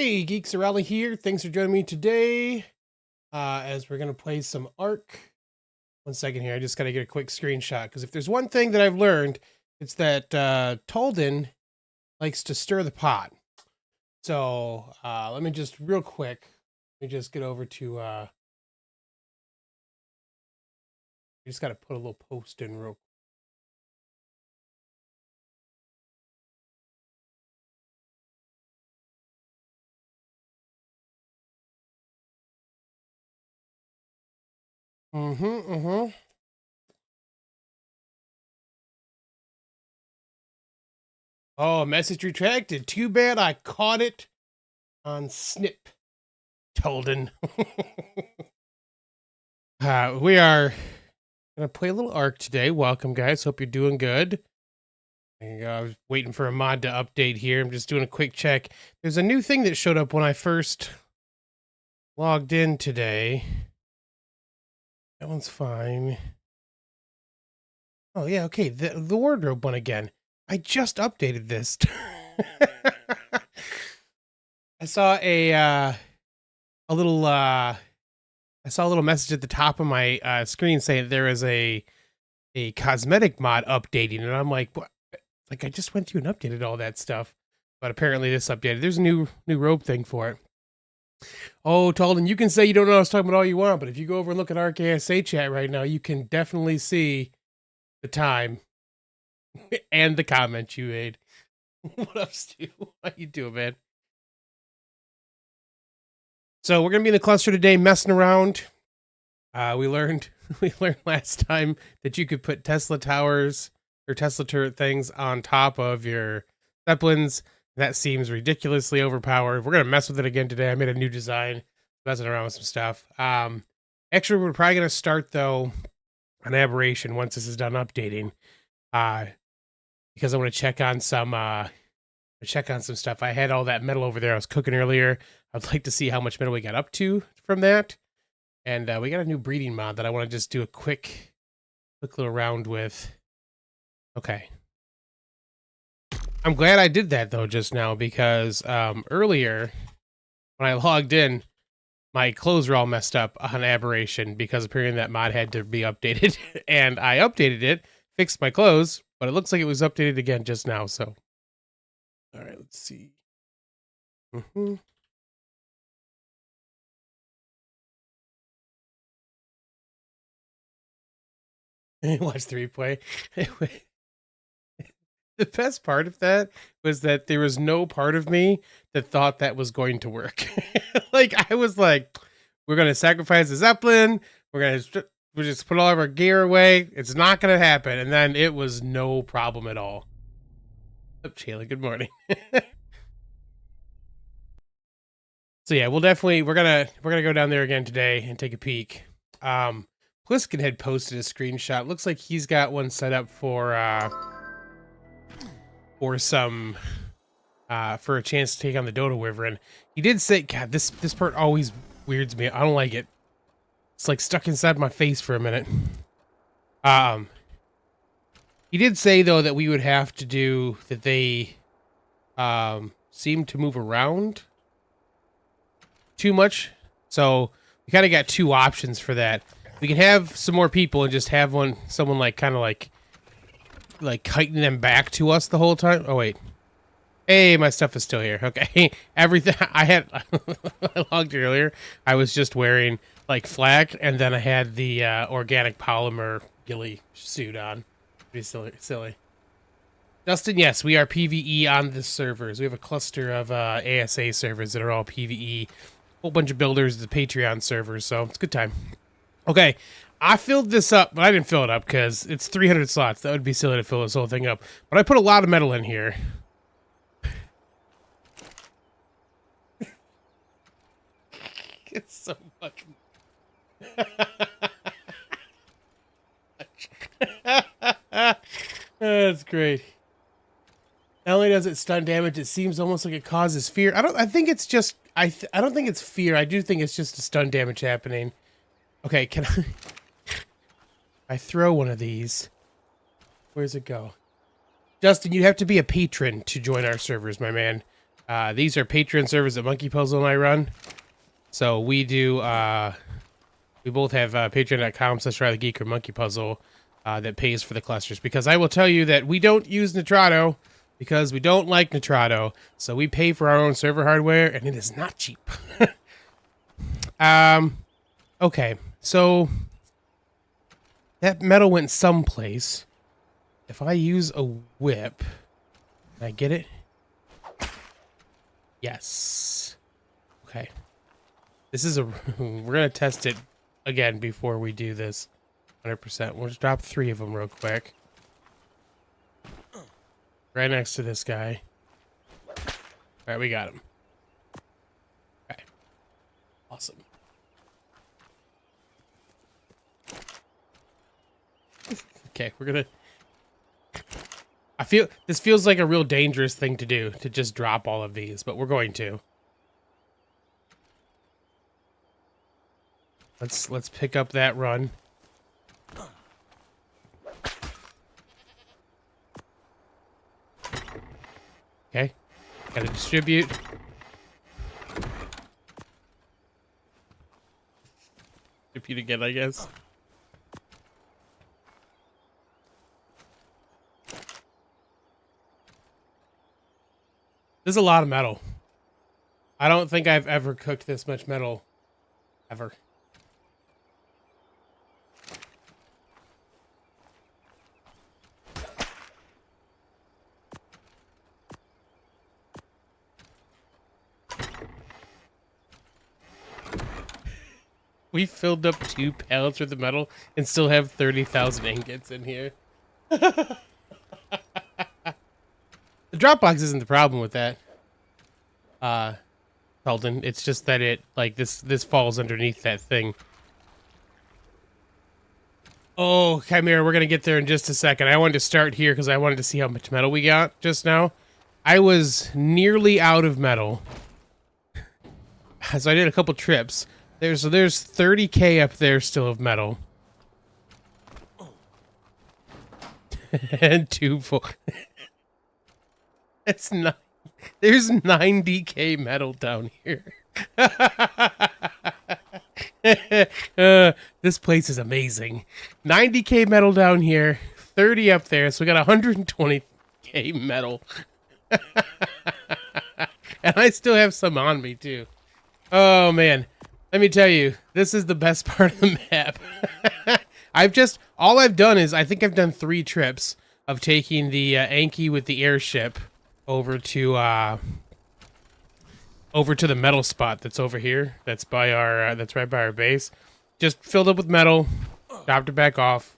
Hey, Geeks, Arahli here. Thanks for joining me today as we're going to play some ARK. 1 second here. I just got to get a quick screenshot because if there's one thing that I've learned, it's that Talden likes to stir the pot. So let me just real quick, let me just get over to, I just got to put a little post in real quick. Oh, message retracted. Too bad I caught it on Snip. Talden. We are gonna play a little ARK today. Welcome, guys. Hope you're doing good. There you go. I was waiting for a mod to update here. I'm just doing a quick check. There's a new thing that showed up when I first logged in today. That one's fine. Oh yeah, okay. The wardrobe one again. I just updated this. I saw a little message at the top of my screen saying there is a cosmetic mod updating, and I'm like, what? Like, I just went through and updated all that stuff, but apparently this updated. There's a new robe thing for it. Oh, Talden, you can say you don't know what I was talking about all you want, but if you go over and look at ARK ASA chat right now, you can definitely see the time and the comment you made. What up, Stu? How you doing, man? So we're gonna be in the cluster today, messing around. We learned last time that you could put Tesla towers or Tesla turret things on top of your Zeppelins. That seems ridiculously overpowered. We're gonna mess with it again today. I made a new design, messing around with some stuff. Actually, we're probably gonna start though an aberration once this is done updating, because I want to check on some stuff. I had all that metal over there I was cooking earlier. I'd like to see how much metal we got up to from that. And we got a new breeding mod that I want to just do a quick little round with. Okay. I'm glad I did that, though, just now, because earlier, when I logged in, my clothes were all messed up on Aberration, because apparently that mod had to be updated. And I updated it, fixed my clothes, but it looks like it was updated again just now, so. All right, let's see. Watch the replay. The best part of that was that there was no part of me that thought that was going to work. Like, I was like, we're going to sacrifice the Zeppelin. We'll just put all of our gear away. It's not going to happen. And then it was no problem at all. Up, Shayla, good morning. So yeah, we're gonna go down there again today and take a peek. Pliskin had posted a screenshot. Looks like he's got one set up for some for a chance to take on the Dodo Wyvern. He did say, God, this part always weirds me. I don't like it. It's like stuck inside my face for a minute. He did say though that we would have to do that. They seem to move around too much, so we kind of got two options for that. We can have some more people and just have someone like kind of like kiting them back to us the whole time. Oh wait, hey, my stuff is still here. Okay, everything I had I logged earlier. I was just wearing like flak, and then I had the organic polymer ghillie suit on. Pretty silly. Justin, yes, we are PvE on the servers. We have a cluster of ASA servers that are all PvE. Whole bunch of builders, the Patreon servers, so it's a good time. Okay, I filled this up, but I didn't fill it up because it's 300 slots. That would be silly to fill this whole thing up. But I put a lot of metal in here. It's so much. That's great. Not only does it stun damage, it seems almost like it causes fear. I think it's just I don't think it's fear. I do think it's just a stun damage happening. Okay, can I throw one of these? Where's it go? Justin, you have to be a patron to join our servers, my man. These are Patreon servers that Monkey Puzzle and I run. So we do, we both have patreon.com/RileyGeek or Monkey Puzzle that pays for the clusters. Because I will tell you that we don't use Nitrado because we don't like Nitrado. So we pay for our own server hardware and it is not cheap. Okay, so that metal went someplace. If I use a whip, can I get it? Yes. Okay. This is a... We're going to test it again before we do this. 100%. We'll just drop 3 of them real quick. Right next to this guy. Alright, we got him. Okay. Awesome. Okay, we're gonna... This feels like a real dangerous thing to do, to just drop all of these, but we're going to. Let's pick up that run. Okay, gotta distribute. Distribute again, I guess. There's a lot of metal. I don't think I've ever cooked this much metal. Ever. We filled up 2 pallets worth of metal and still have 30,000 ingots in here. The Dropbox isn't the problem with that, Sheldon. It's just that it, like, this falls underneath that thing. Oh, Chimera, we're gonna get there in just a second. I wanted to start here because I wanted to see how much metal we got just now. I was nearly out of metal. So I did a couple trips. There's 30K up there still of metal. And 2 full. It's not. There's 90K metal down here. This place is amazing. 90K metal down here, 30 up there, so we got 120K metal. And I still have some on me too. Oh man, let me tell you, this is the best part of the map. All I've done is, I think I've done 3 trips of taking the Anki with the airship over to the metal spot that's over here. That's by our that's right by our base. Just filled up with metal, dropped it back off.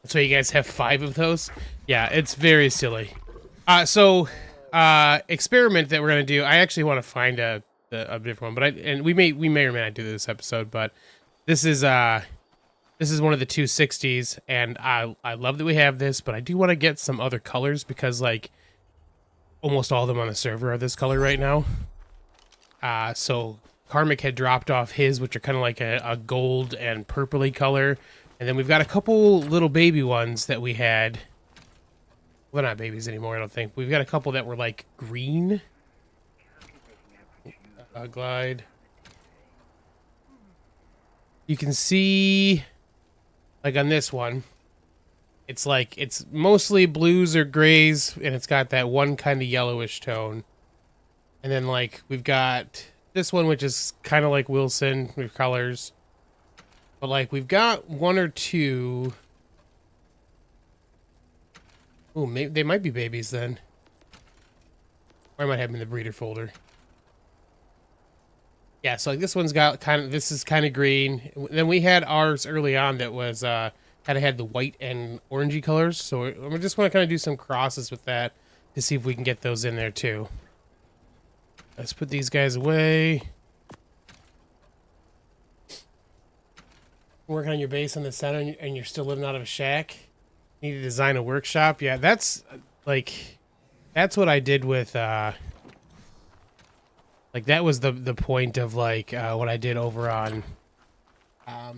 So you guys have 5 of those? Yeah, it's very silly. Experiment that we're gonna do. I actually want to find a different one, but we may or may not do this episode. But this is one of the 260s, and I love that we have this, but I do want to get some other colors because, like, almost all of them on the server are this color right now. So Karmic had dropped off his, which are kind of like a gold and purpley color. And then we've got a couple little baby ones that we had. Well, not babies anymore, I don't think. We've got a couple that were like green. Glide. You can see, like on this one, it's mostly blues or grays, and it's got that one kind of yellowish tone. And then, like, we've got this one, which is kind of like Wilson with colors. But, like, we've got 1 or 2. Oh, maybe they might be babies then. Or I might have them in the breeder folder. Yeah, so like this one's got this is kind of green. Then we had ours early on that was kind of had the white and orangey colors. So we just want to kind of do some crosses with that to see if we can get those in there too. Let's put these guys away. Working on your base in the center and you're still living out of a shack. Need to design a workshop. Yeah, that's what I did with like that was the point of like what I did over on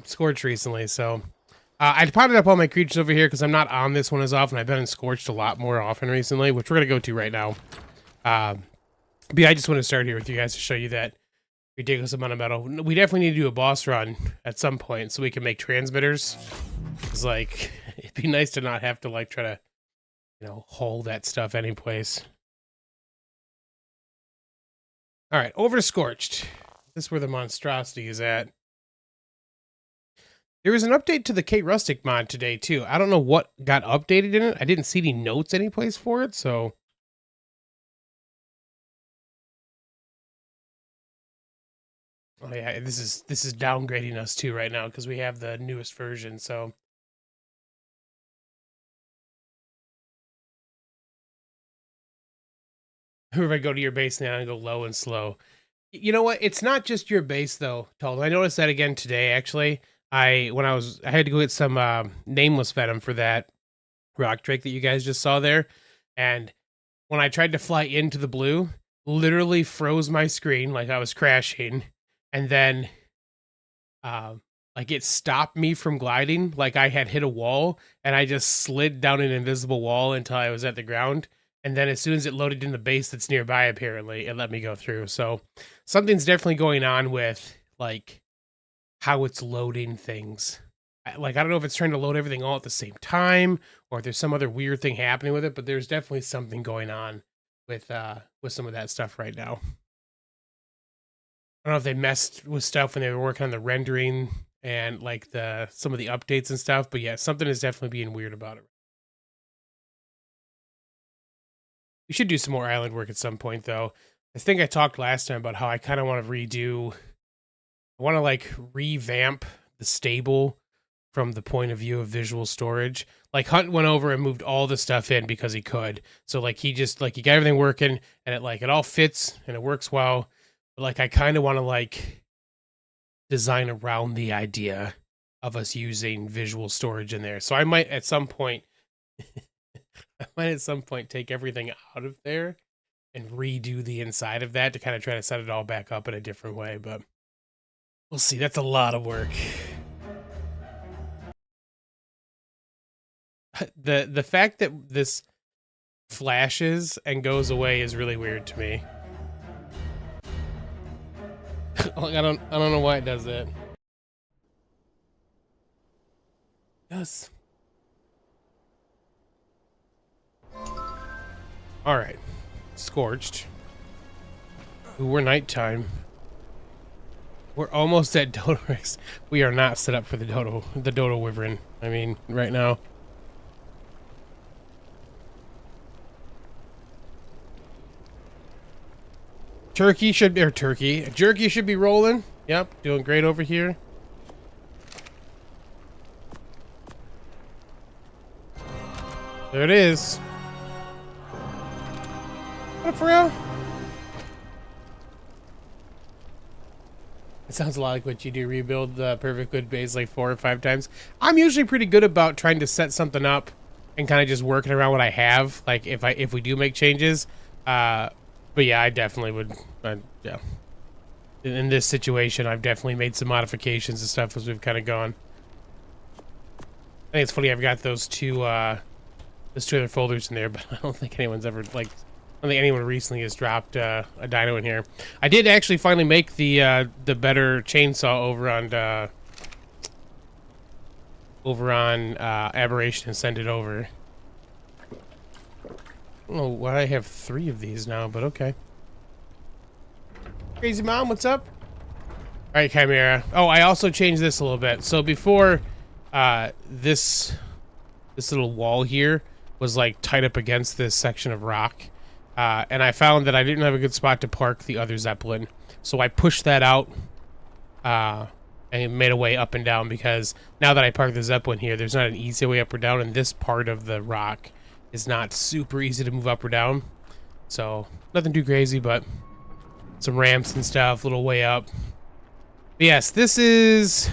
Scorch recently. So I potted up all my creatures over here because I'm not on this one as often. I've been in Scorched a lot more often recently, which we're going to go to right now. But yeah, I just want to start here with you guys to show you that ridiculous amount of metal. We definitely need to do a boss run at some point so we can make transmitters. It's like, it'd be nice to not have to like try to, you know, haul that stuff anyplace. All right, over to Scorched. This is where the monstrosity is at. There was an update to the Kate Rustic mod today, too. I don't know what got updated in it. I didn't see any notes anyplace for it, so... Oh yeah, this is downgrading us, too, right now, because we have the newest version, so... If I go to your base now and go low and slow. You know what? It's not just your base, though, Told. I noticed that again today, actually. I had to go get some nameless venom for that rock drake that you guys just saw there, and when I tried to fly into the blue, literally froze my screen like I was crashing, and then like it stopped me from gliding like I had hit a wall, and I just slid down an invisible wall until I was at the ground, and then as soon as it loaded in the base that's nearby, apparently it let me go through. So something's definitely going on with like how it's loading things. Like, I don't know if it's trying to load everything all at the same time or if there's some other weird thing happening with it, but there's definitely something going on with some of that stuff right now. I don't know if they messed with stuff when they were working on the rendering and like some of the updates and stuff, but yeah, something is definitely being weird about it. We should do some more island work at some point, though. I think I talked last time about how I kind of want to I want to like revamp the stable from the point of view of visual storage. Like Hunt went over and moved all the stuff in because he could. So like he got everything working and it all fits and it works well. But like I kind of want to like design around the idea of us using visual storage in there. So I might at some point take everything out of there and redo the inside of that to kind of try to set it all back up in a different way, but we'll see. That's a lot of work. The fact that this flashes and goes away is really weird to me. I don't know why it does that. Yes. All right. Scorched. Ooh, we're nighttime. We're almost at Dodo Rex. We are not set up for the Dodo Wyvern. I mean, right now. Jerky should be rolling. Yep, doing great over here. There it is. What for real? It sounds a lot like what you do, rebuild the perfect good base like 4 or 5 times. I'm usually pretty good about trying to set something up and kind of just working around what I have, like if we do make changes. But yeah, I definitely would, yeah. In this situation, I've definitely made some modifications and stuff as we've kind of gone. I think it's funny I've got those two other folders in there, but I don't think anyone's ever, like, I don't think anyone recently has dropped a dino in here. I did actually finally make the better chainsaw over on Aberration and send it over. I don't know why I have 3 of these now, but okay. Crazy Mom, what's up? All right, Chimera. Oh, I also changed this a little bit. So before, this little wall here was like tied up against this section of rock. And I found that I didn't have a good spot to park the other Zeppelin. So I pushed that out and made a way up and down, because now that I parked the Zeppelin here, there's not an easy way up or down, and this part of the rock is not super easy to move up or down. So nothing too crazy, but some ramps and stuff, little way up. But yes, this is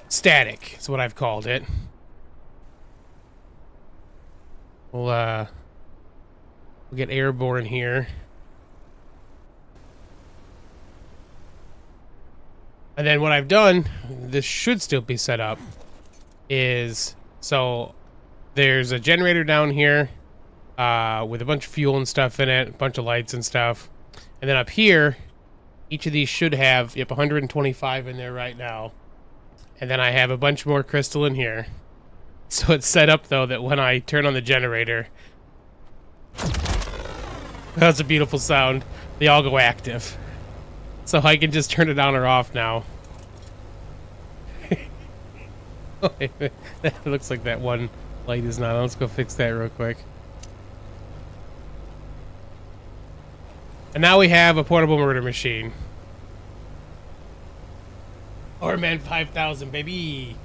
static. That's what I've called it. We'll get airborne here. And then what I've done, this should still be set up. is, so there's a generator down here with a bunch of fuel and stuff in it, a bunch of lights and stuff. And then up here, each of these should have, yep, 125 in there right now. And then I have a bunch more crystal in here. So it's set up, though, that when I turn on the generator, that's a beautiful sound, they all go active. So I can just turn it on or off now. That looks like that one light is not on. Let's go fix that real quick. And now we have a portable murder machine. Orman 5000, baby.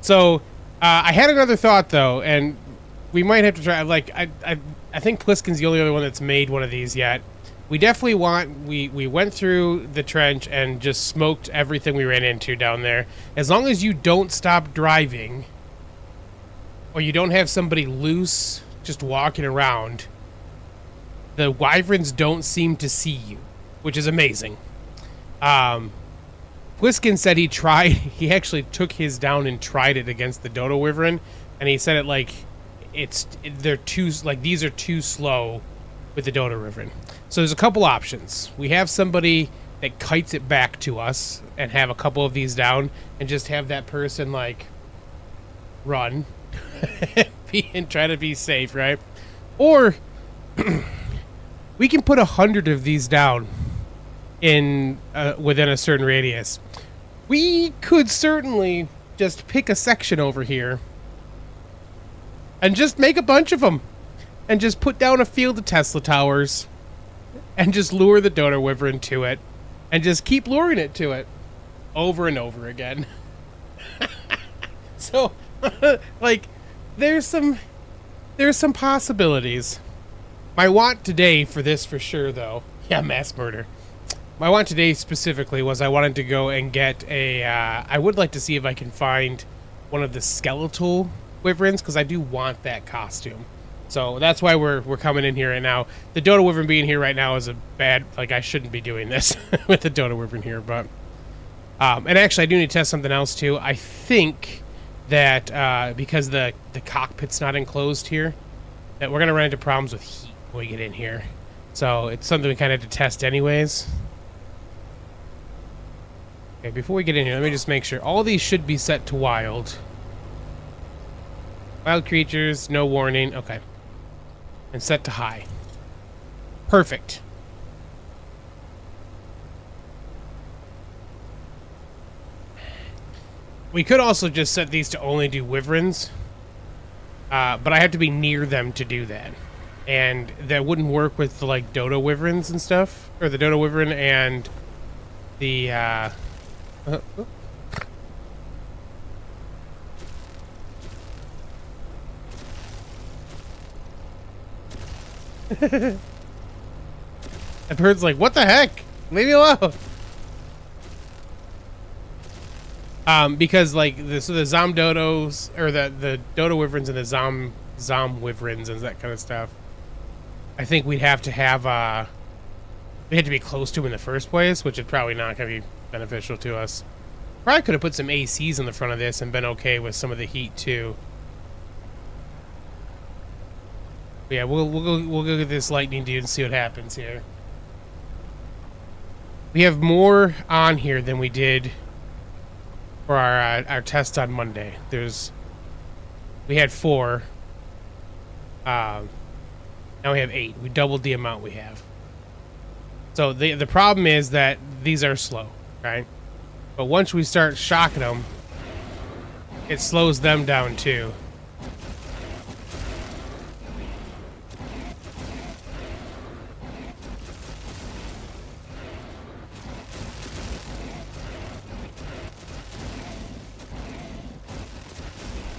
So I had another thought, though, and we might have to try. Like, I think Pliskin's the only other one that's made one of these yet. We definitely want. We went through the trench and just smoked everything we ran into down there. As long as you don't stop driving, or you don't have somebody loose just walking around, the wyverns don't seem to see you, which is amazing. Pliskin said he tried. He actually took his down and tried it against the dodo wyvern, and he said it like they're too, like, these are too slow with the dodo wyvern. So there's a couple options. We have somebody that kites it back to us and have a couple of these down and just have that person like run and try to be safe, right? Or we can put 100 of these down in within a certain radius. We could certainly just pick a section over here and just make a bunch of them and just put down a field of Tesla towers and just lure the dodo wyvern to it and just keep luring it to it over and over again. So like there's some possibilities. My want today for this for sure, though, yeah, mass murder. My want today specifically was I wanted to go and get a I would like to see if I can find one of the skeletal wyverns, because I do want that costume. So that's why we're coming in here right now. The dodo wyvern being here right now is a bad, like, I shouldn't be doing this with the dodo wyvern here, but and actually I do need to test something else too. I think that because the cockpit's not enclosed here, that we're gonna run into problems with heat when we get in here. So it's something we kind of have to test anyways. Okay, before we get in here, let me just make sure. All these should be set to wild. Wild creatures, no warning. Okay. And set to high. Perfect. We could also just set these to only do wyverns. But I have to be near them to do that. And that wouldn't work with the, like, dodo wyverns and stuff. Or the dodo wyvern and the, That bird's like, what the heck? Leave me alone. Because like the Zom dodos, or the dodo wyverns and the Zom wyverns and that kind of stuff, I think we'd have to have we had to be close to them in the first place, which is probably not going to be beneficial to us. Probably could have put some ACs in the front of this and been okay with some of the heat too. But yeah, we'll go get this lightning dude and see what happens here. We have more on here than we did for our test on Monday. We had 4. Now we have 8. We doubled the amount we have. So the problem is that these are slow, right? But once we start shocking them, it slows them down too.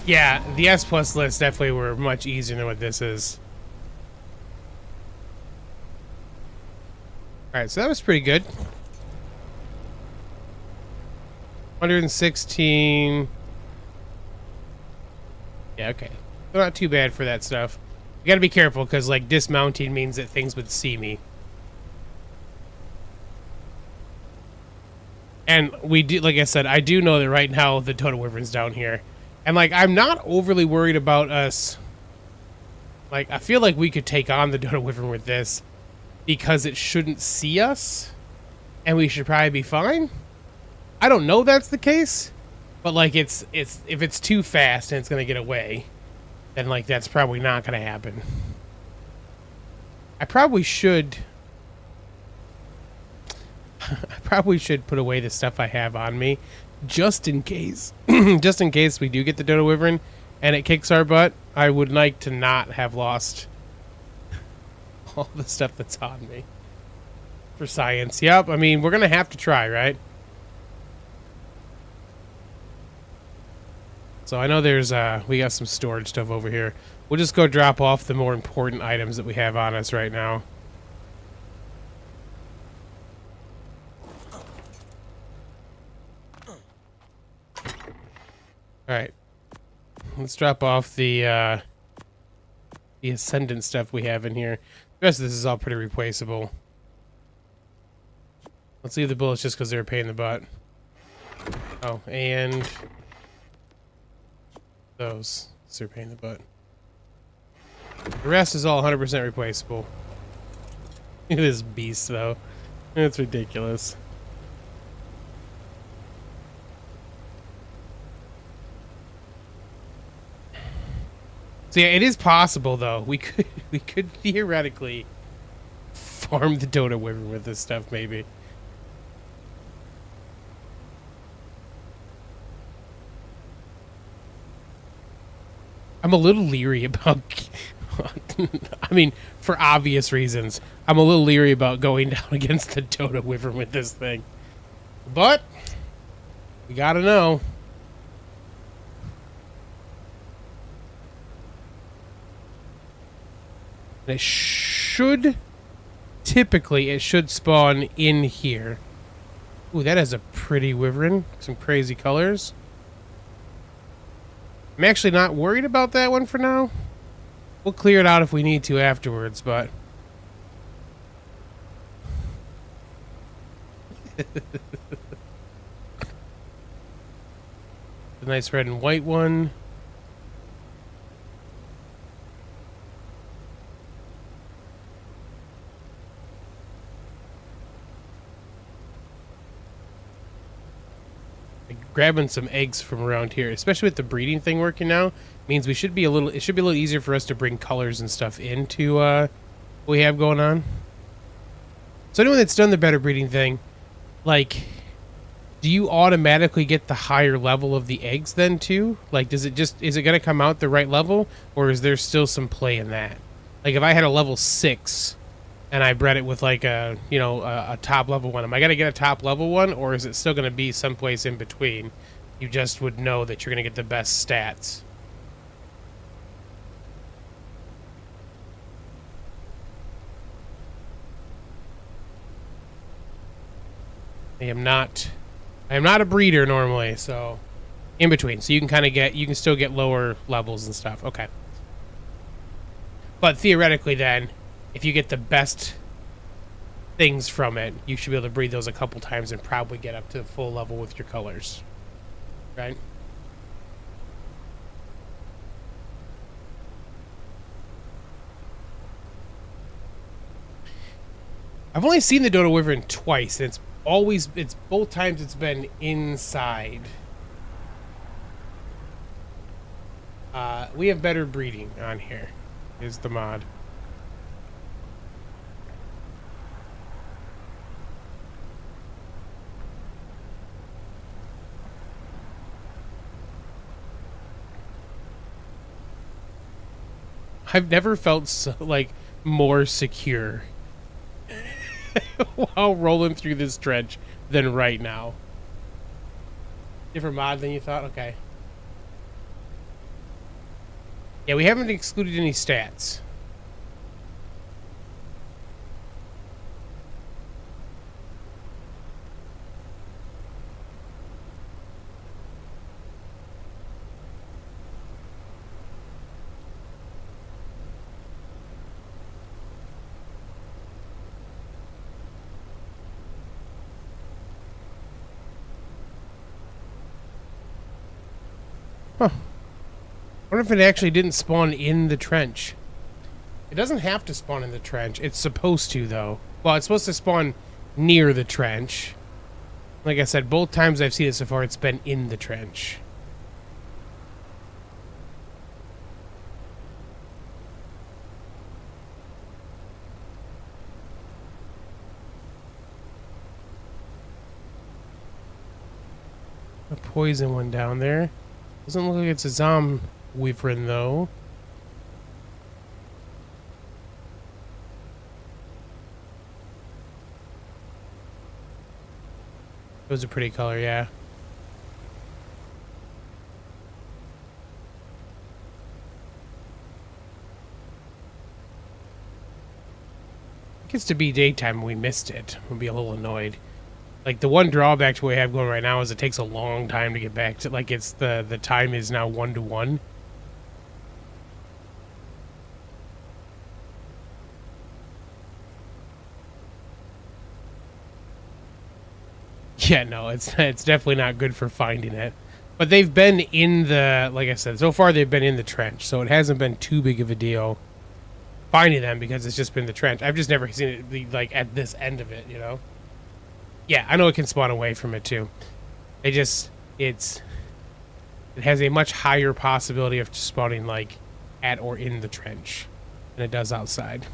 Yeah, the S plus lists definitely were much easier than what this is. Alright, so that was pretty good. 116. Yeah, okay. Not too bad for that stuff. You gotta be careful, because, like, dismounting means that things would see me. And we do, like I said, I do know that right now the Dodo Wyvern's down here. And, like, I'm not overly worried about us. Like, I feel like we could take on the Dodo Wyvern with this because it shouldn't see us. And we should probably be fine. I don't know that's the case. But, like, if it's too fast and it's going to get away, then, like, that's probably not going to happen. I probably should put away the stuff I have on me, just in case. Just in case we do get the Dodo Wyvern and it kicks our butt. I would like to not have lost all the stuff that's on me. For science. Yep, I mean, we're going to have to try, right? So I know there's, we got some storage stuff over here. We'll just go drop off the more important items that we have on us right now. Alright. Let's drop off the Ascendant stuff we have in here. The rest of this is all pretty replaceable. Let's leave the bullets just because they're a pain in the butt. Oh, and those. They're a pain in the butt. The rest is all 100% replaceable. Look at this beast, though. That's ridiculous. So yeah, it is possible, though. We could theoretically farm the Dodo Wyvern with this stuff, maybe. I'm a little leery about... I mean, for obvious reasons, I'm a little leery about going down against the Dodo Wyvern with this thing. But, we gotta know. And it should... Typically, it should spawn in here. Ooh, that has a pretty wyvern. Some crazy colors. I'm actually not worried about that one for now. We'll clear it out if we need to afterwards, but... The nice red and white one. Grabbing some eggs from around here, especially with the breeding thing working now, means we should be a little. It should be a little easier for us to bring colors and stuff into what we have going on. So anyone that's done the better breeding thing, like, do you automatically get the higher level of the eggs then too? Like, is it going to come out the right level, or is there still some play in that? Like, if I had a level 6 and I bred it with like a top level one, am I gonna get a top level one, or is it still gonna be someplace in between? You just would know that you're gonna get the best stats. I am not a breeder normally, so in between. So you can still get lower levels and stuff. Okay. But theoretically then, if you get the best things from it, you should be able to breed those a couple times and probably get up to full level with your colors. Right? I've only seen the Dodo Wyvern twice, and it's both times it's been inside. We have better breeding on here, is the mod. I've never felt so, like, more secure while rolling through this trench than right now. Different mod than you thought? Okay. Yeah, we haven't excluded any stats. I wonder if it actually didn't spawn in the trench. It doesn't have to spawn in the trench. It's supposed to, though. Well, it's supposed to spawn near the trench. Like I said, both times I've seen it so far, it's been in the trench. A poison one down there. Doesn't look like it's a zombie Wyvern, though. It was a pretty color, yeah. It gets to be daytime and we missed it. We'll be a little annoyed. Like, the one drawback to what we have going right now is it takes a long time to get back to, like, it's the time is now 1 to 1. Yeah, no, it's definitely not good for finding it. But they've been in the, like I said, so far they've been in the trench, so it hasn't been too big of a deal finding them because it's just been the trench. I've just never seen it be, like, at this end of it, you know? Yeah, I know it can spawn away from it too. It has a much higher possibility of spawning like at or in the trench than it does outside.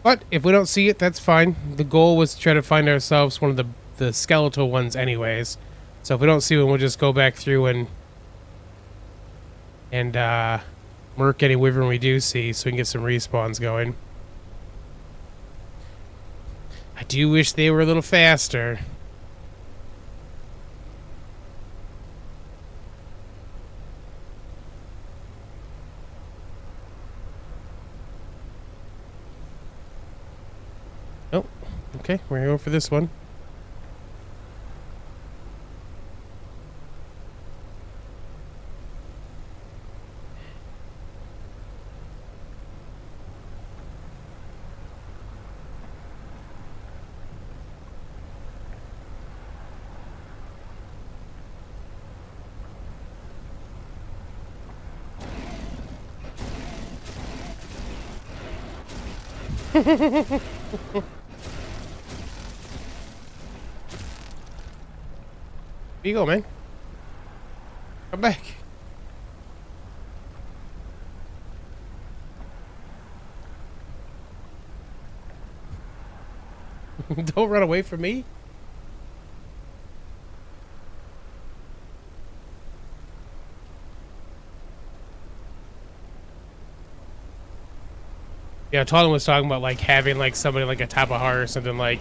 But if we don't see it, that's fine. The goal was to try to find ourselves one of the skeletal ones anyways. So if we don't see one, we'll just go back through and murk any wyvern we do see so we can get some respawns going. I do wish they were a little faster. Oh, okay, we're gonna go for this one. Here you go, man. Come back. Don't run away from me. Yeah, Talon was talking about like having like somebody like a top of heart or something like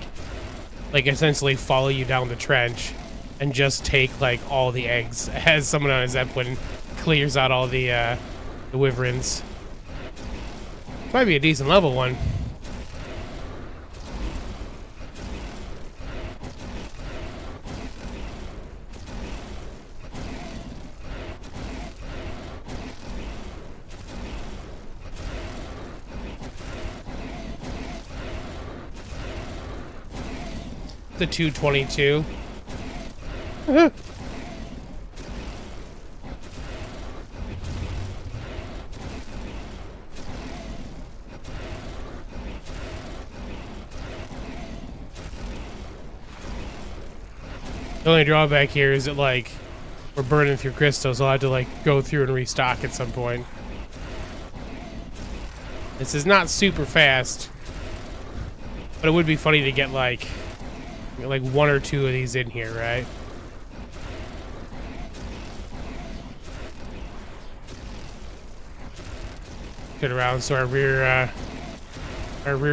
essentially follow you down the trench and just take like all the eggs as someone on a Zeppelin clears out all the wyverns. Might be a decent level one. The 222. The only drawback here is that like we're burning through crystals, so I'll have to like go through and restock at some point. This is not super fast, but it would be funny to get like one or two of these in here, right? Get around so our rear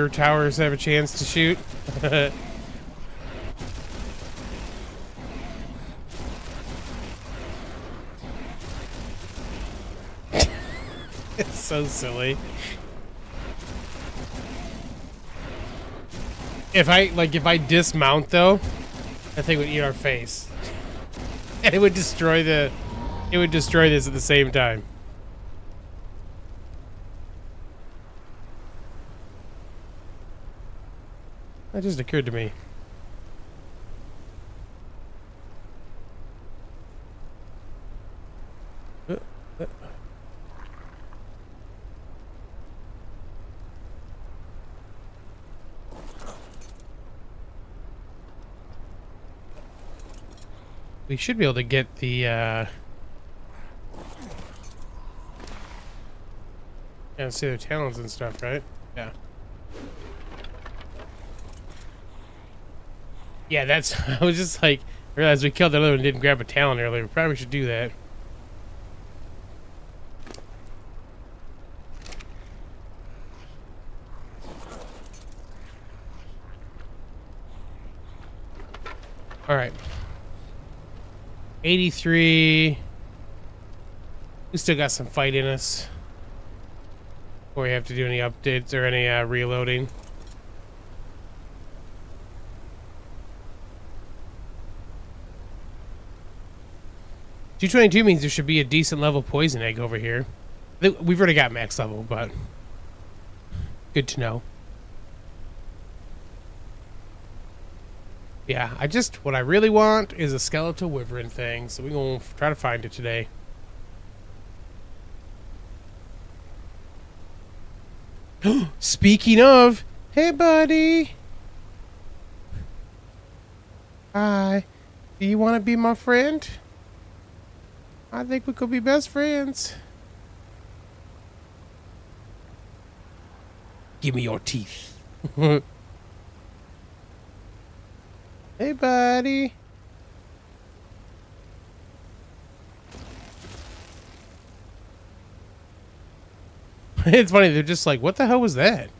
towers have a chance to shoot. It's so silly. If I dismount though, that thing would eat our face. And it would destroy this at the same time. That just occurred to me. We should be able to get the yeah, see their talons and stuff, right? Yeah. Yeah, that's I was just like, I realized we killed the other one and didn't grab a talon earlier. We probably should do that. All right. 83. We still got some fight in us. Before we have to do any updates or any reloading. $222 means there should be a decent level poison egg over here. We've already got max level, but good to know. Yeah, what I really want is a skeletal wyvern thing, so we're gonna try to find it today. Speaking of, hey buddy. Hi. Do you want to be my friend? I think we could be best friends. Give me your teeth. Hey buddy. It's funny, they're just like, what the hell was that?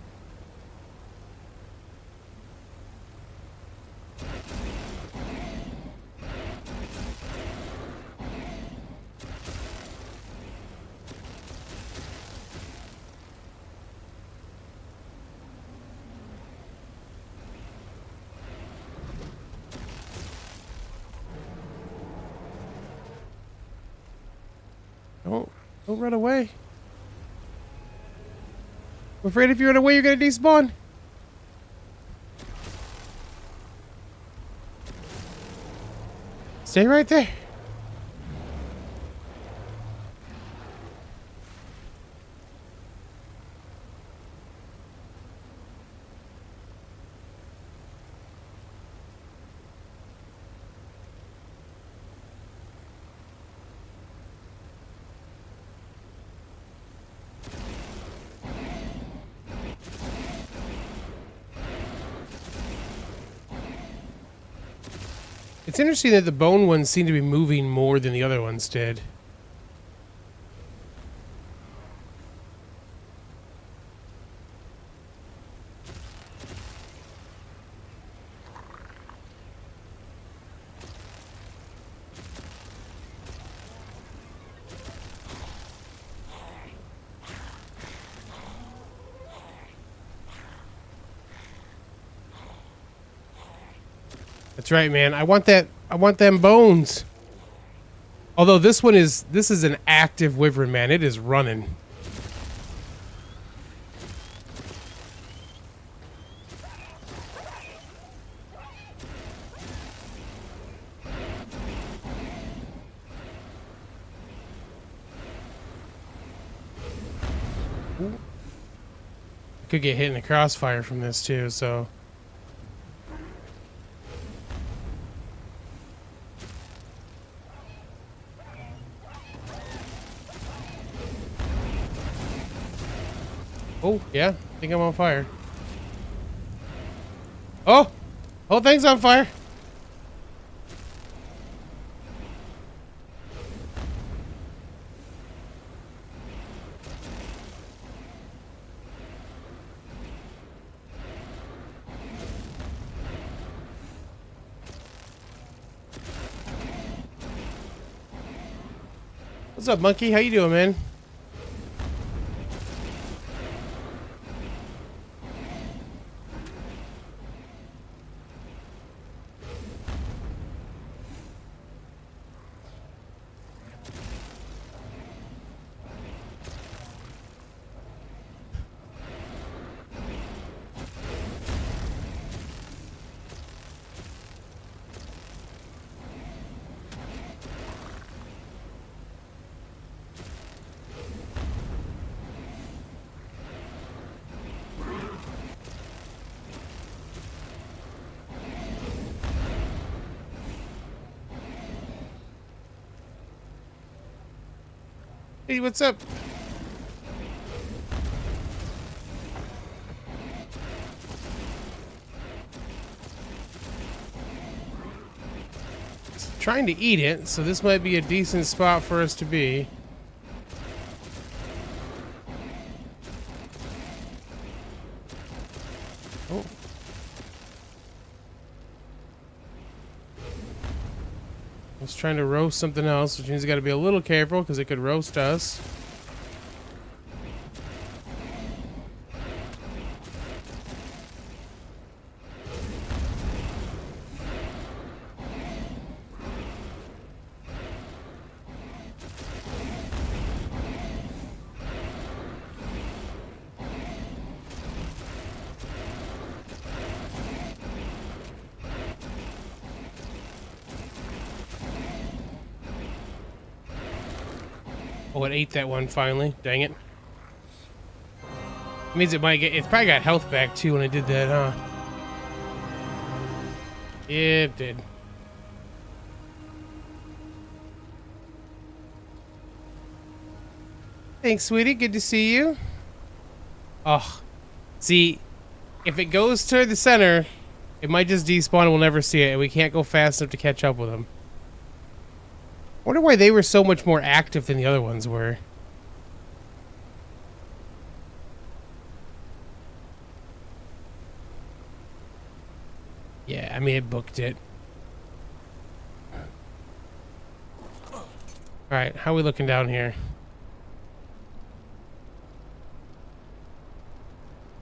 Don't run away. I'm afraid if you run away, you're gonna despawn. Stay right there. It's interesting that the bone ones seem to be moving more than the other ones did. That's right, man. I want them bones. Although this is an active wyvern, man. It is running. Ooh. Could get hit in the crossfire from this too, so oh, yeah. I think I'm on fire. Oh! Whole thing's on fire. What's up, monkey? How you doing, man? Hey, what's up? It's trying to eat it, so this might be a decent spot for us to be. Oh. It's trying to roast something else, which means you gotta be a little careful because it could roast us. Oh, it ate that one finally. Dang it. Means it might get. It's probably got health back too when I did that, huh? It did. Thanks, sweetie. Good to see you. Oh, see, if it goes to the center, it might just despawn and we'll never see it, and we can't go fast enough to catch up with them. I wonder why they were so much more active than the other ones were. Yeah, I mean, it booked it. Alright, how are we looking down here?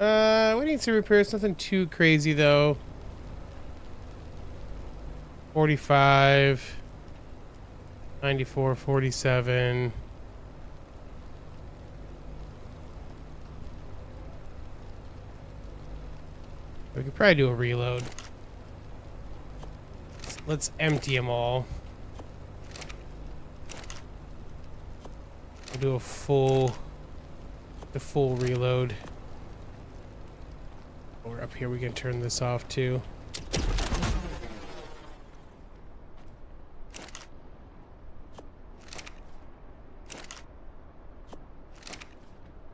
We need some repairs. Nothing too crazy, though. 45... 94, 47. We could probably do a reload. Let's empty them all. We'll do a full reload. Or up here we can turn this off too.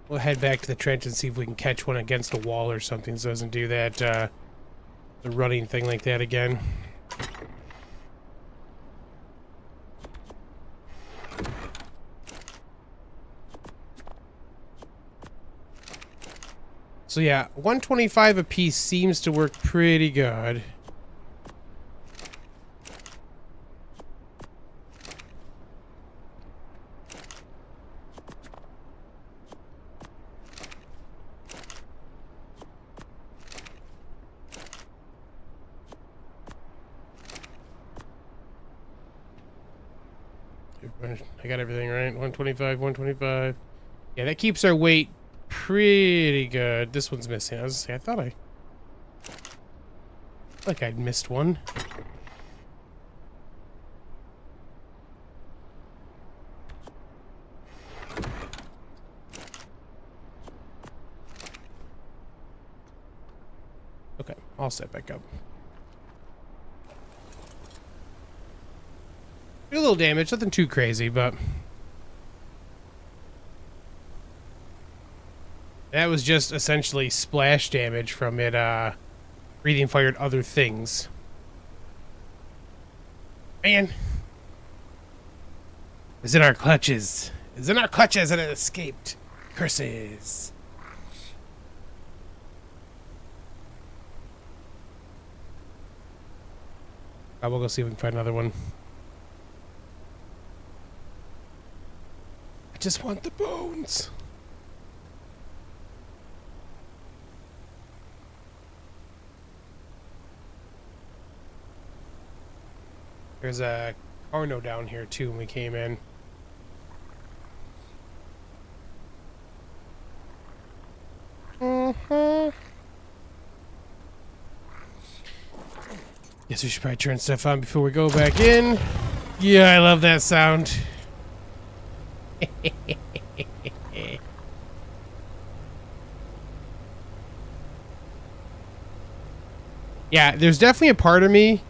We'll head back to the trench and see if we can catch one against a wall or something so it doesn't do that, the running thing like that again. So yeah, 125 apiece seems to work pretty good. I got everything right. 125, 125. Yeah, that keeps our weight pretty good. This one's missing. I was gonna say, I thought I'd missed one. Okay, I'll set back up. Do a little damage, nothing too crazy, but that was just essentially splash damage from it breathing fire at other things. Man. It's in our clutches. It's in our clutches and it escaped. Curses. We'll go see if we can find another one. I just want the bones. There's a Carno down here too when we came in. Guess we should probably turn stuff on before we go back in. Yeah, I love that sound. Yeah, there's definitely a part of me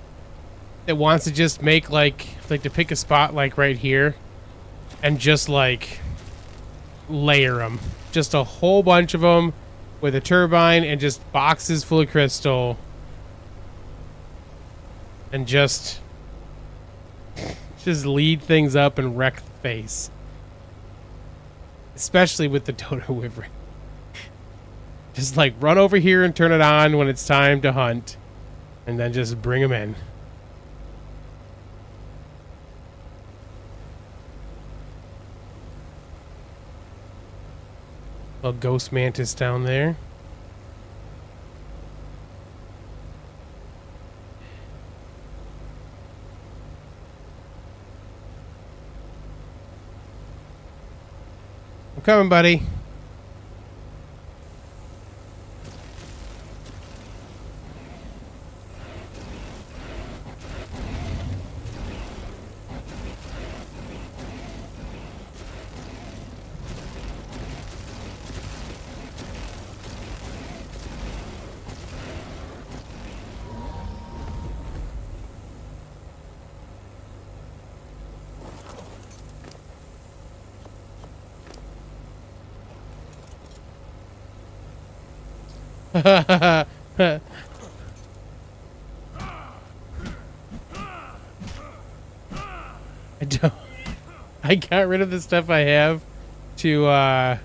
that wants to just make like to pick a spot like right here and just like layer them. Just a whole bunch of them with a turbine and just boxes full of crystal. And just lead things up and wreck the face. Especially with the Dodo Wyvern. Just like run over here and turn it on when it's time to hunt. And then just bring them in. Little ghost mantis down there. I'm coming, buddy. I don't. I got rid of the stuff I have to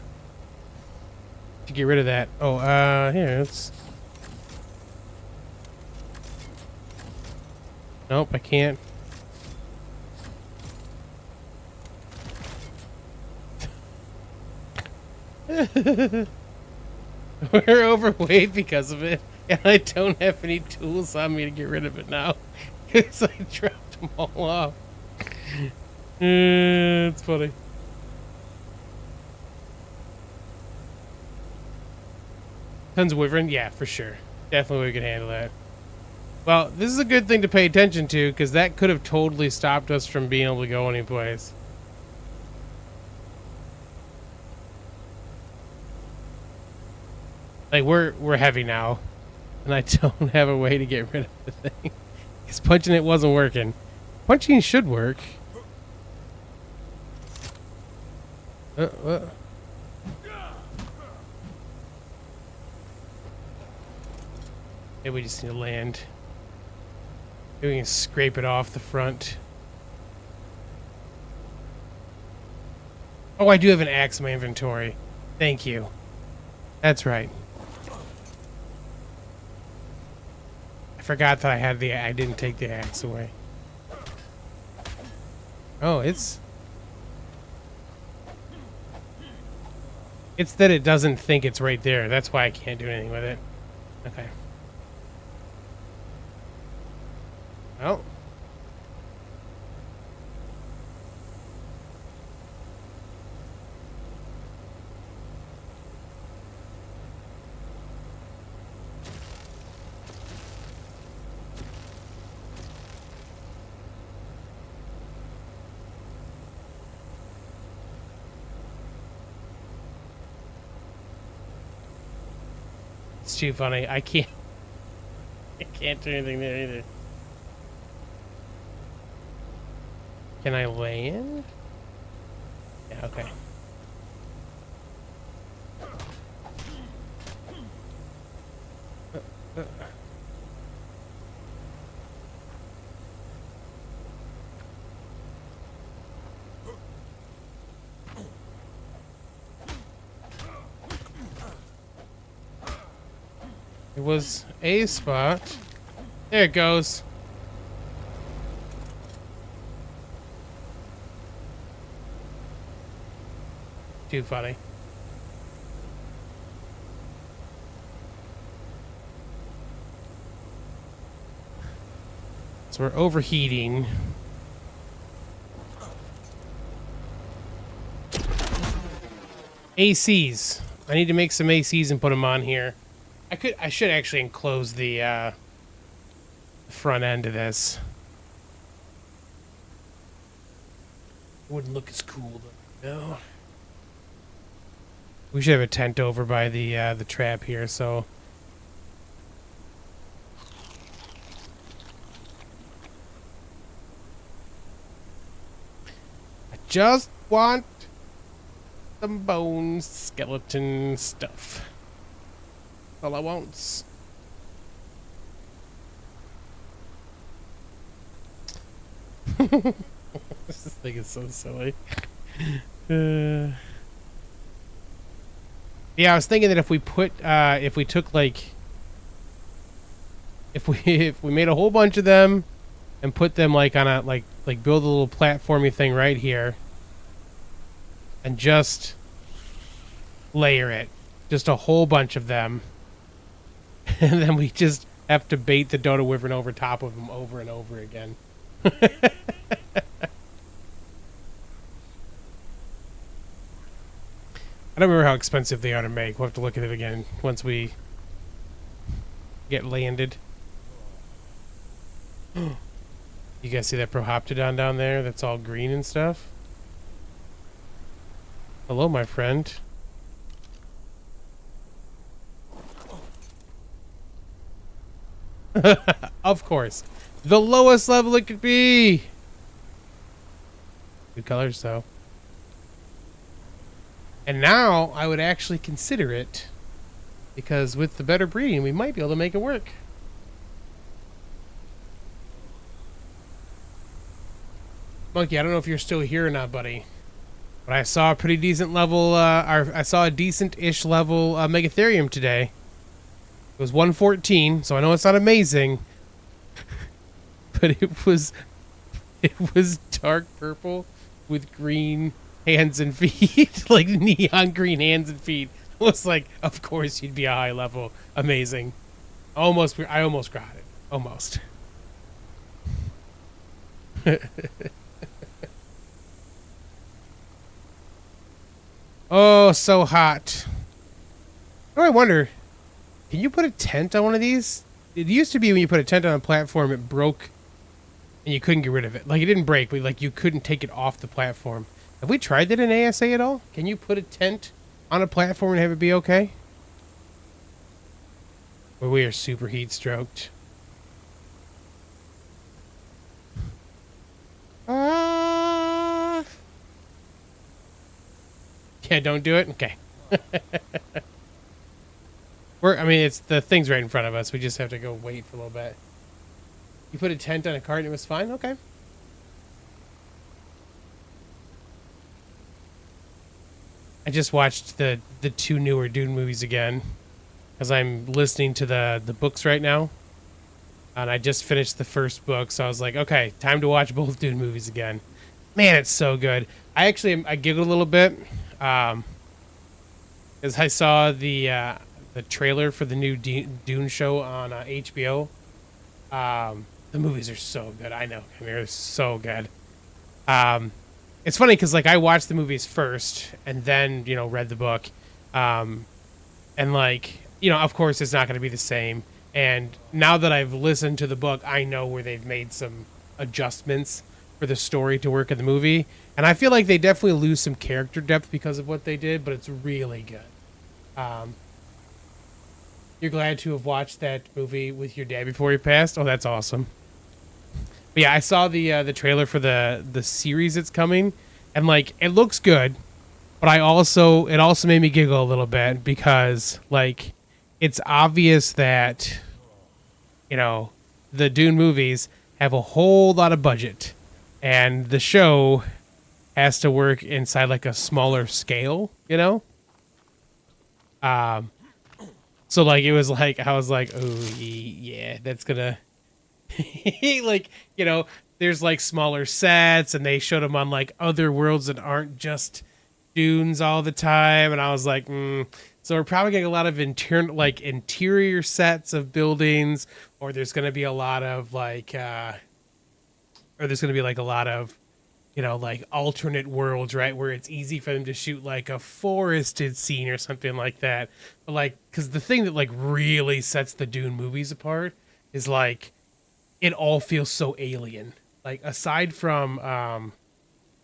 get rid of that. Oh, here it's. Nope, I can't. We're overweight because of it, and I don't have any tools on me to get rid of it now because I dropped them all off. It's funny. Tons of Wyvern? Yeah, for sure. Definitely we can handle that. Well, this is a good thing to pay attention to because that could have totally stopped us from being able to go anyplace. Like, we're heavy now, and I don't have a way to get rid of the thing. Because punching it wasn't working. Punching should work. Maybe we just need to land. Maybe we can scrape it off the front. Oh, I do have an axe in my inventory. Thank you. That's right. I forgot that I didn't take the axe away. Oh, it's that it doesn't think it's right there. That's why I can't do anything with it. Okay. Oh. It's too funny. I can't do anything there either. Can I land? Yeah, okay. It was a spot. There it goes. Too funny. So we're overheating. ACs. I need to make some ACs and put them on here. I should actually enclose the front end of this. It wouldn't look as cool though. No. We should have a tent over by the trap here, so. I just want Some bones, skeleton stuff. All I want's. This thing is so silly. Yeah, I was thinking that if we put, if we took like, if we made a whole bunch of them, and put them like on a like build a little platformy thing right here, and just layer it, just a whole bunch of them, and then we just have to bait the Dodo Wyvern over top of them over and over again. I don't remember how expensive they are to make. We'll have to look at it again once we get landed. You guys see that Prohoptodon down there that's all green and stuff? Hello, my friend. Of course. The lowest level it could be! Good colors, though. And now, I would actually consider it, because with the better breeding, we might be able to make it work. Monkey, I don't know if you're still here or not, buddy, but I saw a pretty decent level, I saw a decent-ish level Megatherium today. It was 114, so I know it's not amazing, but it was dark purple with green hands and feet, like neon green hands and feet. It was like, of course you'd be a high level. Amazing. I almost got it. Almost. Oh, so hot. Oh, I wonder, can you put a tent on one of these? It used to be when you put a tent on a platform, it broke and you couldn't get rid of it. Like, it didn't break, but like you couldn't take it off the platform. Have we tried that in ASA at all? Can you put a tent on a platform and have it be okay? Or we are super heat stroked. Yeah, don't do it? Okay. I mean, it's the thing's right in front of us. We just have to go wait for a little bit. You put a tent on a cart and it was fine? Okay. I just watched the two newer Dune movies again, because I'm listening to the books right now. And I just finished the first book, so I was like, okay, time to watch both Dune movies again. Man, it's so good. I giggled a little bit, because I saw the trailer for the new Dune show on HBO. The movies are so good. I know. I mean, they're so good. It's funny because like I watched the movies first and then, you know, read the book. And like, you know, of course it's not going to be the same. And now that I've listened to the book, I know where they've made some adjustments for the story to work in the movie. And I feel like they definitely lose some character depth because of what they did, but it's really good. You're glad to have watched that movie with your dad before he passed? Oh, that's awesome. But yeah, I saw the trailer for the series that's coming, and like it looks good, but it also made me giggle a little bit because like it's obvious that, you know, the Dune movies have a whole lot of budget, and the show has to work inside like a smaller scale, you know. So like it was like I was like, oh yeah, that's gonna. Like, you know, there's like smaller sets and they showed them on like other worlds that aren't just dunes all the time, and I was like, so we're probably getting a lot of interior sets of buildings, or there's going to be a lot of like or there's going to be like a lot of, you know, like alternate worlds, right, where it's easy for them to shoot like a forested scene or something like that. But like, because the thing that like really sets the Dune movies apart is like it all feels so alien. Like aside from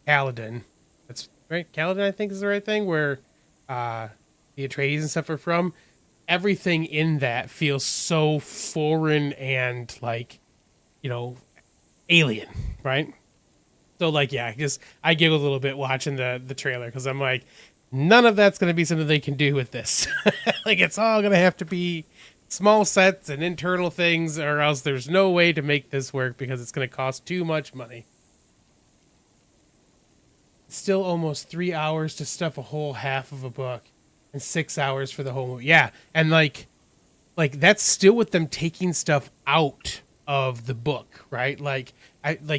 Kaladin, that's right. Kaladin, I think, is the right thing, where the Atreides and stuff are from. Everything in that feels so foreign and like, you know, alien, right? So like, yeah, I giggled a little bit watching the trailer because I'm like, None of that's going to be something they can do with this. Like, it's all going to have to be small sets and internal things, or else there's no way to make this work because it's going to cost too much money. Still almost 3 hours to stuff a whole half of a book and 6 hours for the whole movie. Yeah, and like that's still with them taking stuff out of the book, right? Like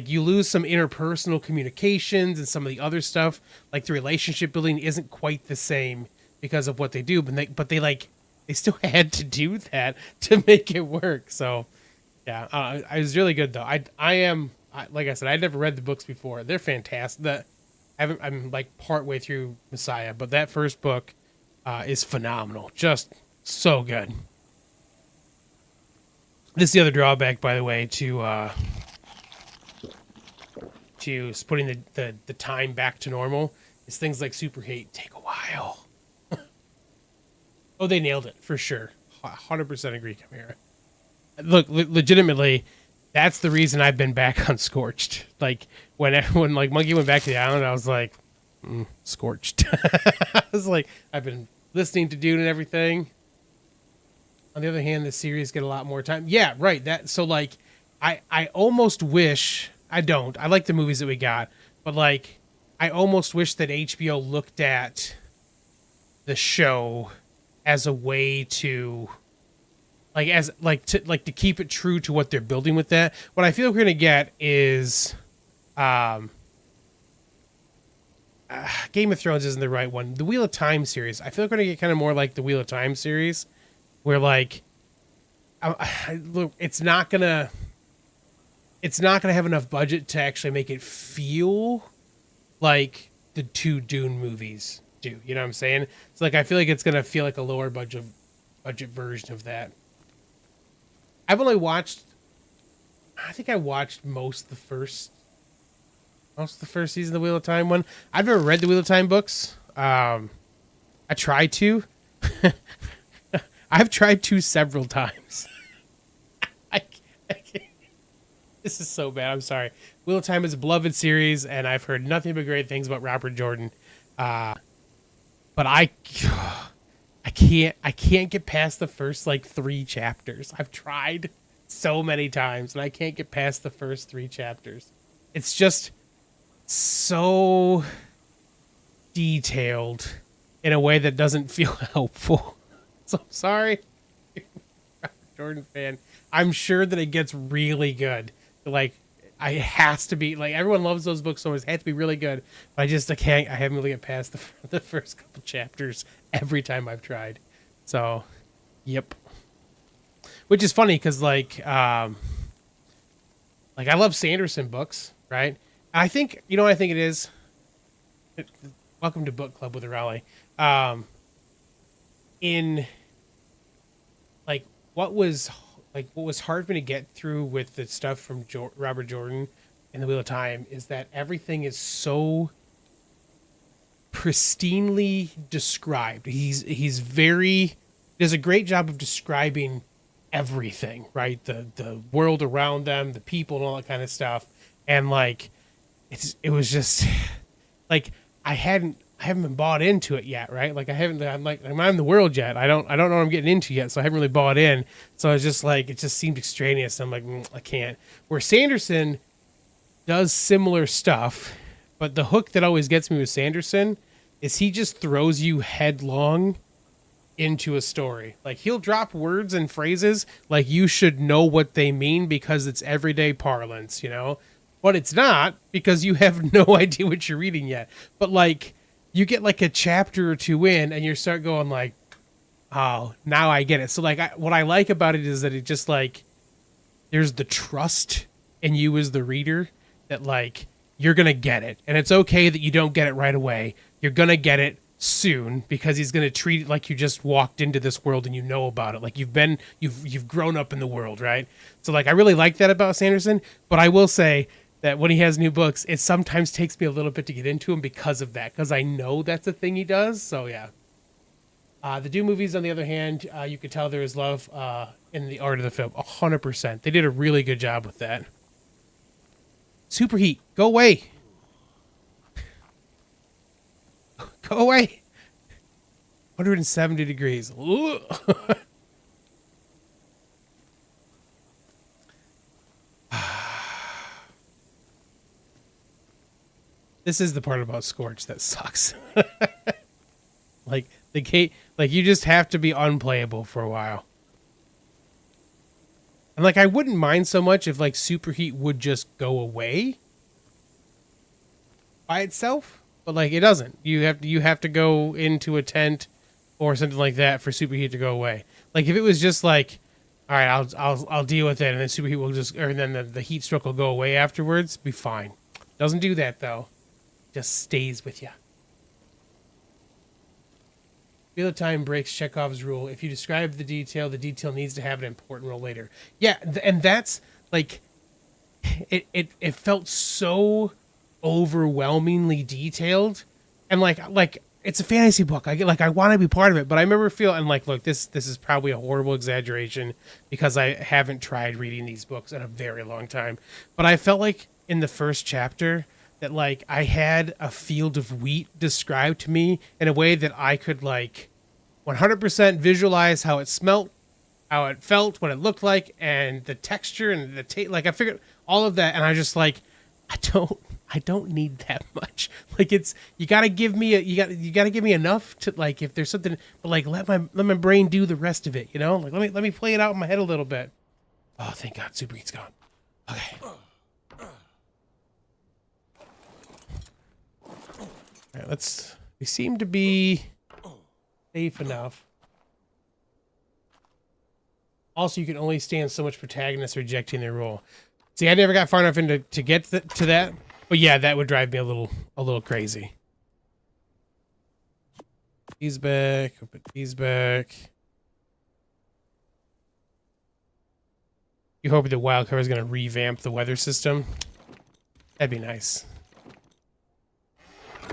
you lose some interpersonal communications and some of the other stuff. Like the relationship building isn't quite the same because of what they do, but they still had to do that to make it work. So yeah, it was really good though. Like I said, I'd never read the books before. They're fantastic. I'm like partway through Messiah, but that first book is phenomenal. Just so good. This is the other drawback, by the way, to putting the time back to normal is things like superheat take a while. Oh, they nailed it for sure. 100% agree, Kamira. Look, legitimately, that's the reason I've been back on Scorched. Like when like Monkey went back to the island, I was like, Scorched. I was like, I've been listening to Dune and everything. On the other hand, the series get a lot more time. Yeah, right. So like, I almost wish I don't. I like the movies that we got, but like, I almost wish that HBO looked at the show as a way to to keep it true to what they're building with that. What I feel we're gonna get is Game of Thrones isn't the right one. The Wheel of Time series. I feel like we're gonna get kind of more like the Wheel of Time series, where like, look, it's not gonna have enough budget to actually make it feel like the two Dune movies do. You know what I'm saying? So like, I feel like it's gonna feel like a lower budget version of that. I've only watched, I think I watched most of the first season of the Wheel of Time one. I've never read the Wheel of Time books. I tried to. I've tried to several times. I can't. This is so bad. I'm sorry. Wheel of Time is a beloved series, and I've heard nothing but great things about Robert Jordan. But I can't get past the first like 3 chapters. I've tried so many times, and I can't get past the first 3 chapters. It's just so detailed in a way that doesn't feel helpful. So I'm sorry, Jordan fan. I'm sure that it gets really good. Like, it has to be like, everyone loves those books so much. It has to be really good. But I can't. I haven't really get past the first couple chapters every time I've tried. So, yep. Which is funny because like I love Sanderson books, right? I think, you know what I think it is? Welcome to Book Club with Arahli. In like what was hard for me to get through with the stuff from Robert Jordan in the Wheel of Time is that everything is so pristinely described. He does a great job of describing everything, right? The world around them, the people, and all that kind of stuff. And like, it was just like, I haven't been bought into it yet, right? Like I'm not in the world yet. I don't know what I'm getting into yet, so I haven't really bought in. So it's just like, it just seemed extraneous. I'm like, I can't. Where Sanderson does similar stuff, but the hook that always gets me with Sanderson is he just throws you headlong into a story. Like, he'll drop words and phrases like you should know what they mean because it's everyday parlance, you know? But it's not, because you have no idea what you're reading yet. But like, you get like a chapter or 2 in and you start going like, oh, now I get it. So like, what I like about it is that it just like, there's the trust in you as the reader that like, you're going to get it. And it's okay that you don't get it right away. You're going to get it soon because he's going to treat it like you just walked into this world and you know about it. Like you've grown up in the world, right? So like, I really like that about Sanderson, but I will say that when he has new books, it sometimes takes me a little bit to get into him because of that, because I know that's a thing he does. So yeah. The Dune movies, on the other hand, you could tell there is love in the art of the film. 100%. They did a really good job with that. Superheat, go away. Go away. 170 degrees. This is the part about Scorch that sucks. Like the gate, like you just have to be unplayable for a while. And like I wouldn't mind so much if like superheat would just go away by itself, but like it doesn't. You have to go into a tent or something like that for superheat to go away. Like if it was just like, all right, I'll deal with it, and then superheat will just, or then the heat stroke will go away afterwards. Be fine. Doesn't do that though. Just stays with you. Feel of time breaks Chekhov's rule. If you describe the detail needs to have an important role later. Yeah, and that's like, it felt so overwhelmingly detailed, and like it's a fantasy book. I want to be part of it, but I remember feeling, and like, look, this is probably a horrible exaggeration because I haven't tried reading these books in a very long time, but I felt like in the first chapter that like I had a field of wheat described to me in a way that I could like 100% visualize how it smelt, how it felt, what it looked like, and the texture and the taste. Like I figured all of that, and I just like, I don't need that much. Like you gotta give me enough to like, if there's something, but like let my brain do the rest of it, you know? Like let me play it out in my head a little bit. Oh, thank God, superheat's gone. Okay. All right, we seem to be safe enough. Also, you can only stand so much protagonists rejecting their role. See, I never got far enough into to get to that, but yeah, that would drive me a little crazy. These back, I'll put these back. You hope the wild cover is going to revamp the weather system. That'd be nice.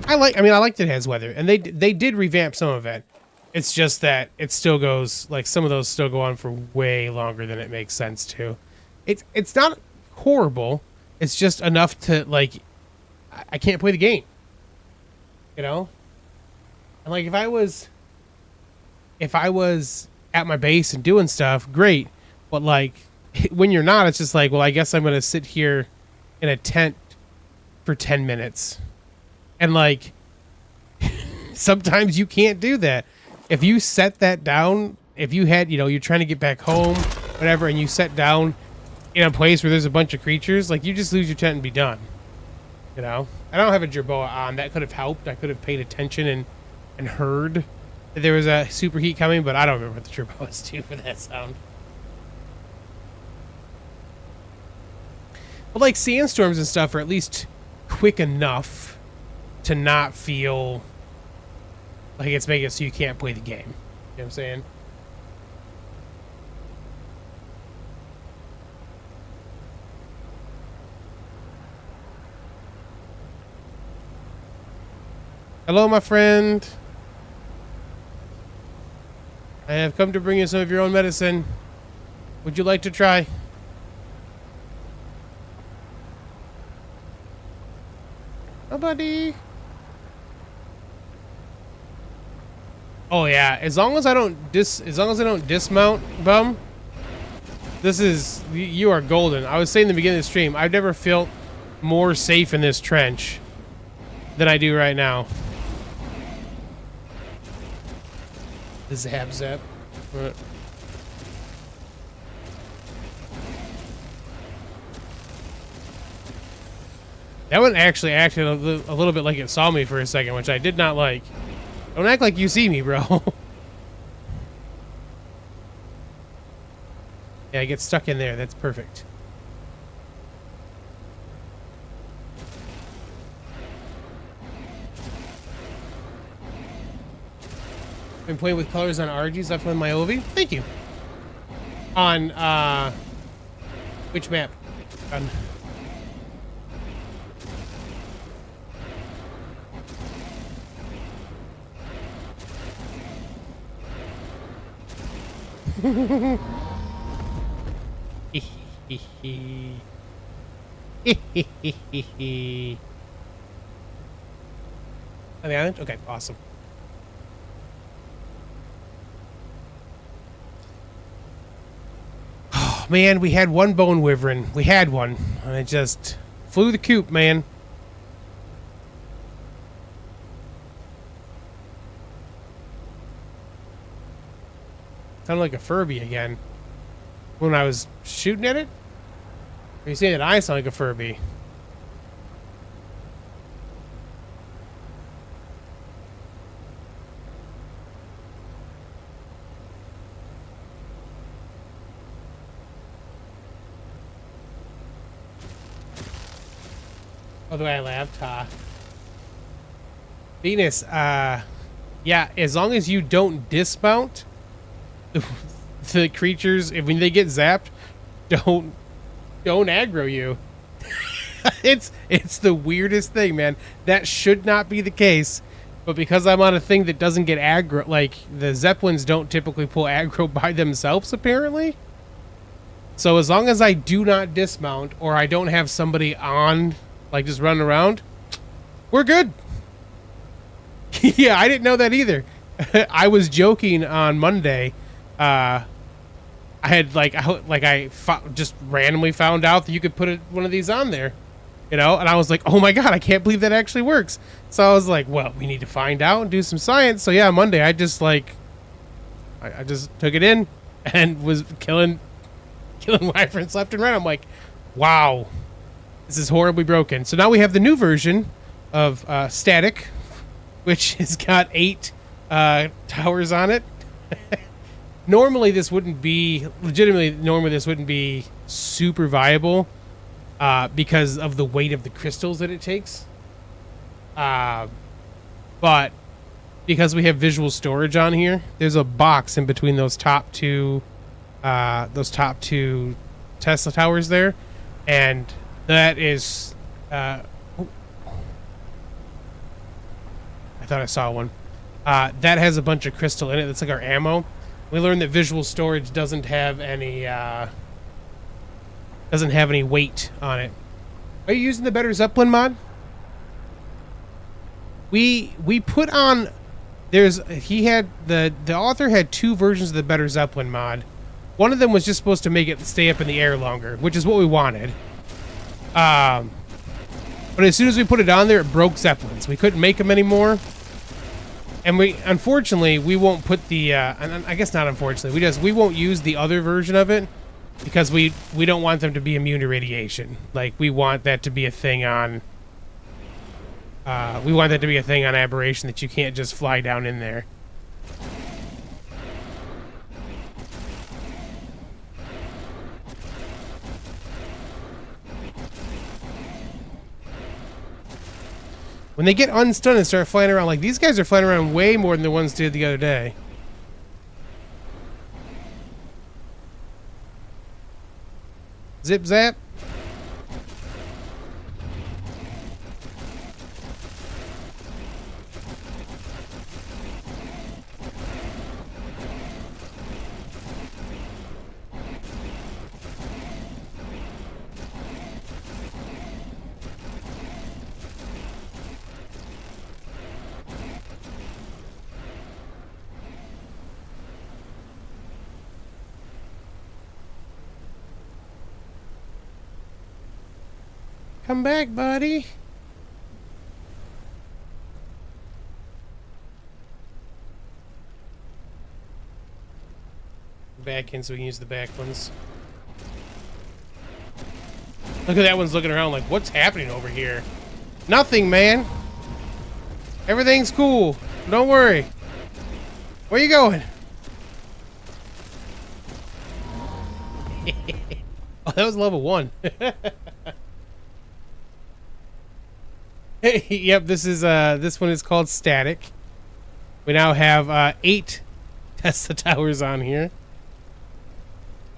I like that it has weather, and they did revamp some of it. It's just that it still goes, like, some of those still go on for way longer than it makes sense to. It's not horrible. It's just enough to, like, I can't play the game. You know? And like if I was at my base and doing stuff, great. But like when you're not, it's just like, well, I guess I'm gonna sit here in a tent for 10 minutes. And like sometimes you can't do that. If you set that down, if you had, you know, you're trying to get back home, whatever, and you set down in a place where there's a bunch of creatures, like you just lose your tent and be done. You know? I don't have a jerboa on. That could have helped. I could have paid attention and heard that there was a superheat coming, but I don't remember what the jerboas do for that sound. But like sandstorms and stuff are at least quick enough to not feel like it's making it so you can't play the game. You know what I'm saying? Hello, my friend. I have come to bring you some of your own medicine. Would you like to try? Oh, buddy. Oh yeah, as long as I don't dismount, bum. This is, you are golden. I was saying in the beginning of the stream, I've never felt more safe in this trench than I do right now. The zap. Right. That one actually acted a little bit like it saw me for a second, which I did not like. Don't act like you see me, bro. Yeah, I get stuck in there. That's perfect. Been playing with colors on RGs. I've played my OV. Thank you. On which map? On On the island? Okay, awesome. Oh, man, we had one bone wyvern. We had one. And it just flew the coop, man. Sounded like a Furby again. When I was shooting at it? Are you saying that I sound like a Furby? Oh, the way I laughed, huh? Venus, yeah, as long as you don't dismount, the creatures, when they get zapped, don't aggro you. It's the weirdest thing, man. That should not be the case, but because I'm on a thing that doesn't get aggro, like the Zeppelins don't typically pull aggro by themselves, apparently. So as long as I do not dismount or I don't have somebody on, like just running around, we're good. Yeah, I didn't know that either. I was joking on Monday. I had just randomly found out that you could put one of these on there, you know, and I was like, oh my god, I can't believe that actually works. So I was like, well, we need to find out and do some science. So yeah, Monday I just I just took it in and was killing wyverns left and right. I'm like, wow, this is horribly broken. So now we have the new version of Static, which has got 8 towers on it. Normally this wouldn't be super viable because of the weight of the crystals that it takes. But because we have visual storage on here, there's a box in between those top two Tesla towers there, and that is I thought I saw one. That has a bunch of crystal in it. That's like our ammo. We learned that visual storage doesn't have any weight on it. Are you using the Better Zeppelin mod? We put on. The author had 2 versions of the Better Zeppelin mod. One of them was just supposed to make it stay up in the air longer, which is what we wanted. But as soon as we put it on there, it broke Zeppelins. We couldn't make them anymore. And unfortunately, we won't put the, I guess not unfortunately, we won't use the other version of it because we don't want them to be immune to radiation. Like, we want that to be a thing on, Aberration, that you can't just fly down in there. When they get unstunned and start flying around, like these guys are flying around way more than the ones did the other day. Zip zap. Come back, buddy. Back in so we can use the back ones. Look at that one's looking around like, what's happening over here? Nothing, man. Everything's cool. Don't worry. Where you going? Oh, that was level 1. Yep, this one is called Static. We now have 8 Tesla towers on here.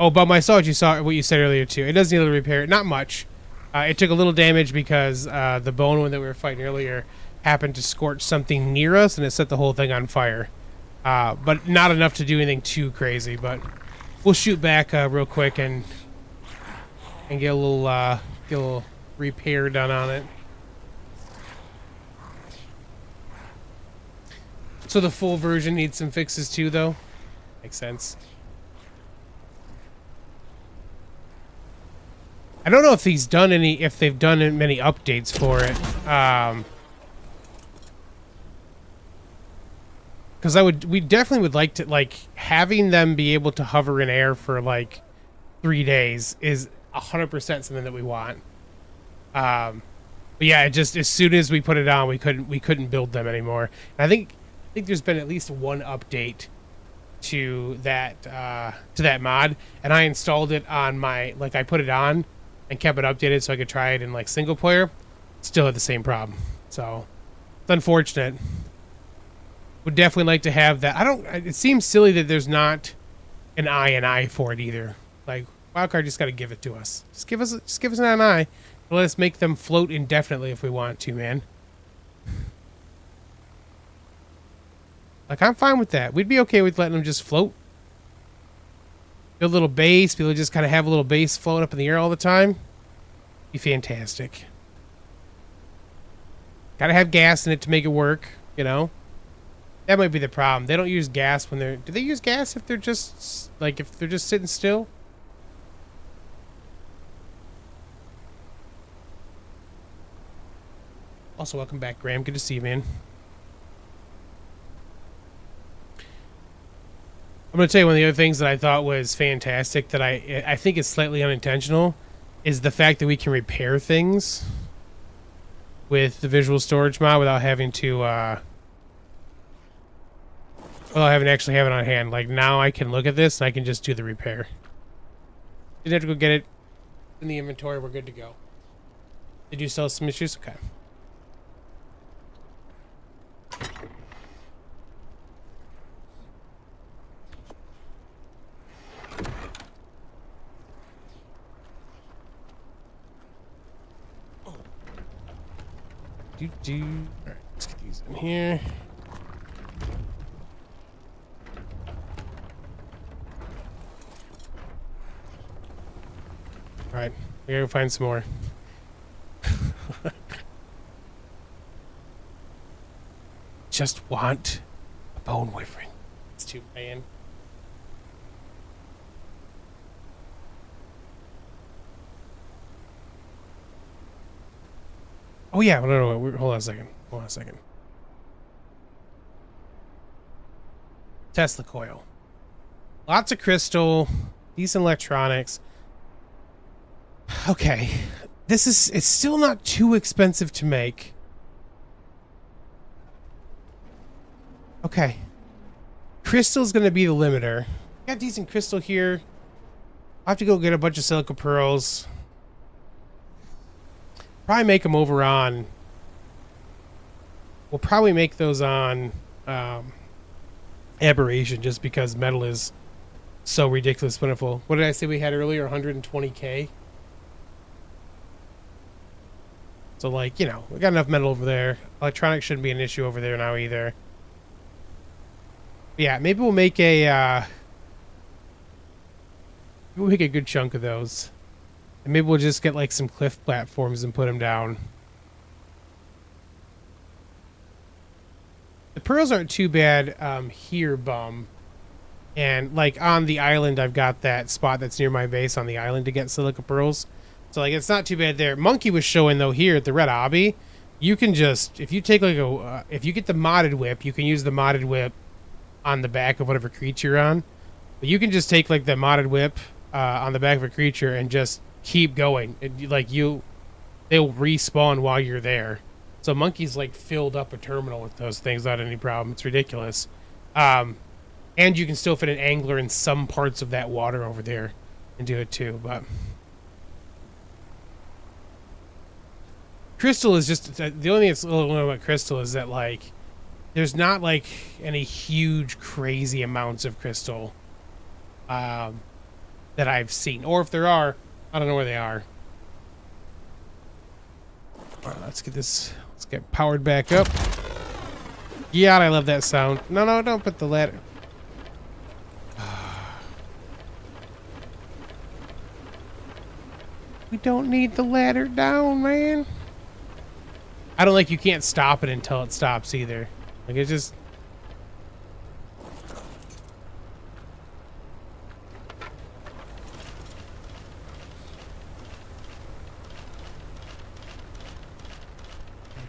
Oh, but I saw what you said earlier too. It does need a little repair, not much. It took a little damage because the bone one that we were fighting earlier happened to scorch something near us, and it set the whole thing on fire. But not enough to do anything too crazy. But we'll shoot back real quick and get a little repair done on it. So the full version needs some fixes too, though. Makes sense. I don't know if they've done many updates for it. Because we definitely would like to, like, having them be able to hover in air for like 3 days is 100% something that we want. But yeah, it just, as soon as we put it on, we couldn't build them anymore. And I think there's been at least one update to that mod, and I installed it on my, like, I put it on and kept it updated so I could try it in like single player. Still had the same problem, so it's unfortunate. Would definitely like to have that. It seems silly that there's not an I for it either. Like, Wildcard just got to give it to us. Just give us an I. Let us make them float indefinitely if we want to, man. Like, I'm fine with that. We'd be okay with letting them just float. Build a little base. People just kind of have a little base float up in the air all the time. Be fantastic. Gotta have gas in it to make it work, you know? That might be the problem. They don't use gas when they're... Do they use gas if they're just... Like, if they're just sitting still? Also, welcome back, Graham. Good to see you, man. I'm going to tell you one of the other things that I thought was fantastic that I think is slightly unintentional is the fact that we can repair things with the visual storage mod without having to, without having to actually have it on hand. Like, now I can look at this and I can just do the repair. Didn't have to go get it in the inventory. We're good to go. Did you sell some issues? Okay. Alright, let's get these in here. Alright, we gotta go find some more. Just want a bone wyvern. It's too bad. Oh yeah, no, hold on a second. Hold on a second. Tesla coil. Lots of crystal, decent electronics. Okay. It's still not too expensive to make. Okay. Crystal's gonna be the limiter. Got decent crystal here. I'll have to go get a bunch of silica pearls. Probably make them over on... We'll probably make those on Aberration, just because metal is so ridiculous plentiful. What did I say we had earlier? 120k? So, like, you know, we got enough metal over there. Electronics shouldn't be an issue over there now either. But yeah, maybe we'll make a... we'll make a good chunk of those. And maybe we'll just get like some cliff platforms and put them down. The pearls aren't too bad here, bum. And like on the island, I've got that spot that's near my base on the island to get silica pearls. So like it's not too bad there. Monkey was showing though here at the Red Obby, you can just, if you take like a, if you get the modded whip, you can use the modded whip on the back of whatever creature you're on. But you can just take like the modded whip on the back of a creature and just keep going. Like they'll respawn while you're there. So Monkey's like filled up a terminal with those things without any problem. It's ridiculous. And you can still fit an angler in some parts of that water over there and do it too. But crystal is just the only thing that's a little annoying about crystal is that like there's not like any huge crazy amounts of crystal that I've seen, or if there are, I don't know where they are. All right, let's get this. Let's get powered back up. Yeah, I love that sound. No, don't put the ladder. We don't need the ladder down, man. I don't like you can't stop it until it stops either. Like it's just.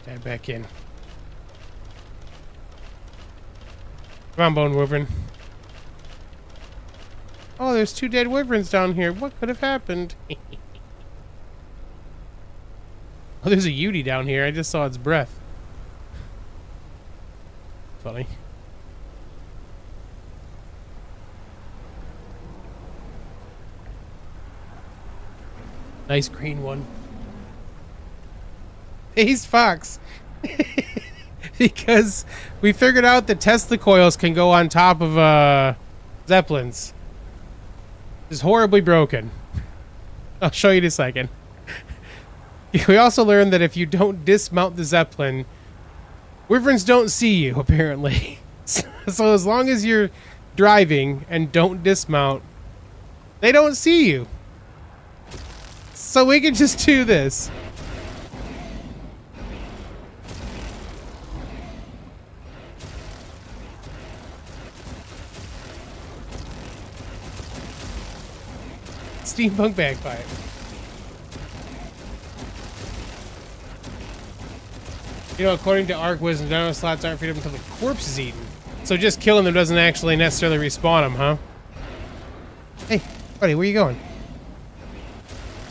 Dive back in. Come on, Bone Wyvern. Oh, there's 2 dead wyverns down here. What could have happened? Oh, there's a Yudi down here. I just saw its breath. Funny. Nice green one. Ace Fox. Because we figured out that Tesla coils can go on top of Zeppelins. It's horribly broken. I'll show you in a second. We also learned that if you don't dismount the Zeppelin, wyverns don't see you, apparently. So as long as you're driving and don't dismount, they don't see you. So we can just do this. Steampunk bagpipe. You know, according to ARK wisdom, dino slots aren't freed up until the corpse is eaten. So just killing them doesn't actually necessarily respawn them, huh? Hey, buddy, where you going?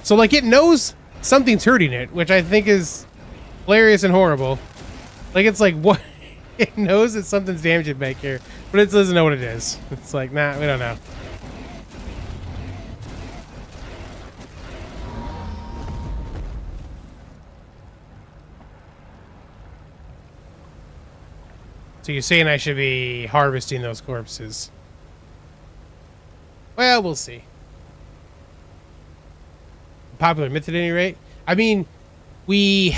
So, like, it knows something's hurting it, which I think is hilarious and horrible. Like, it's like, what? It knows that something's damaging back here, but it doesn't know what it is. It's like, nah, we don't know. So you're saying I should be harvesting those corpses? Well, we'll see. Popular myth at any rate. I mean, we've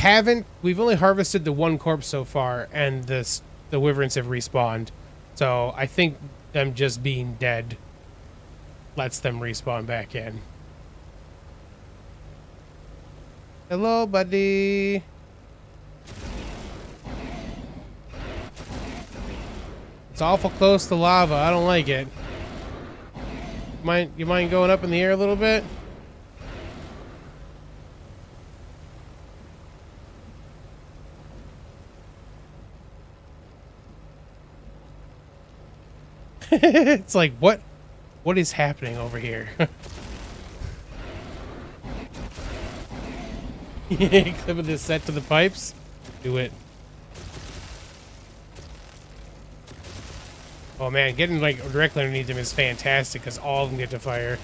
only harvested the 1 corpse so far, and the wyverns have respawned. So I think them just being dead lets them respawn back in. Hello, buddy. It's awful close to lava. I don't like it. You mind going up in the air a little bit? It's like, what is happening over here? Clipping this set to the pipes. Do it. Oh man, getting like directly underneath them is fantastic because all of them get to fire.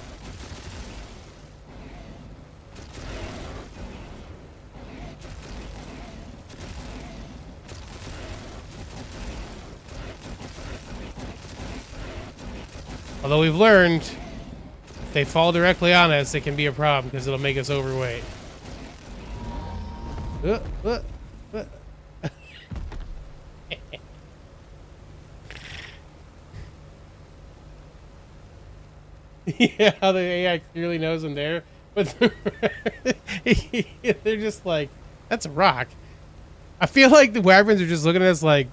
Although we've learned, if they fall directly on us, it can be a problem because it'll make us overweight. Yeah, how the AI clearly knows I'm there, but they're just like, that's a rock. I feel like the wyverns are just looking at us like,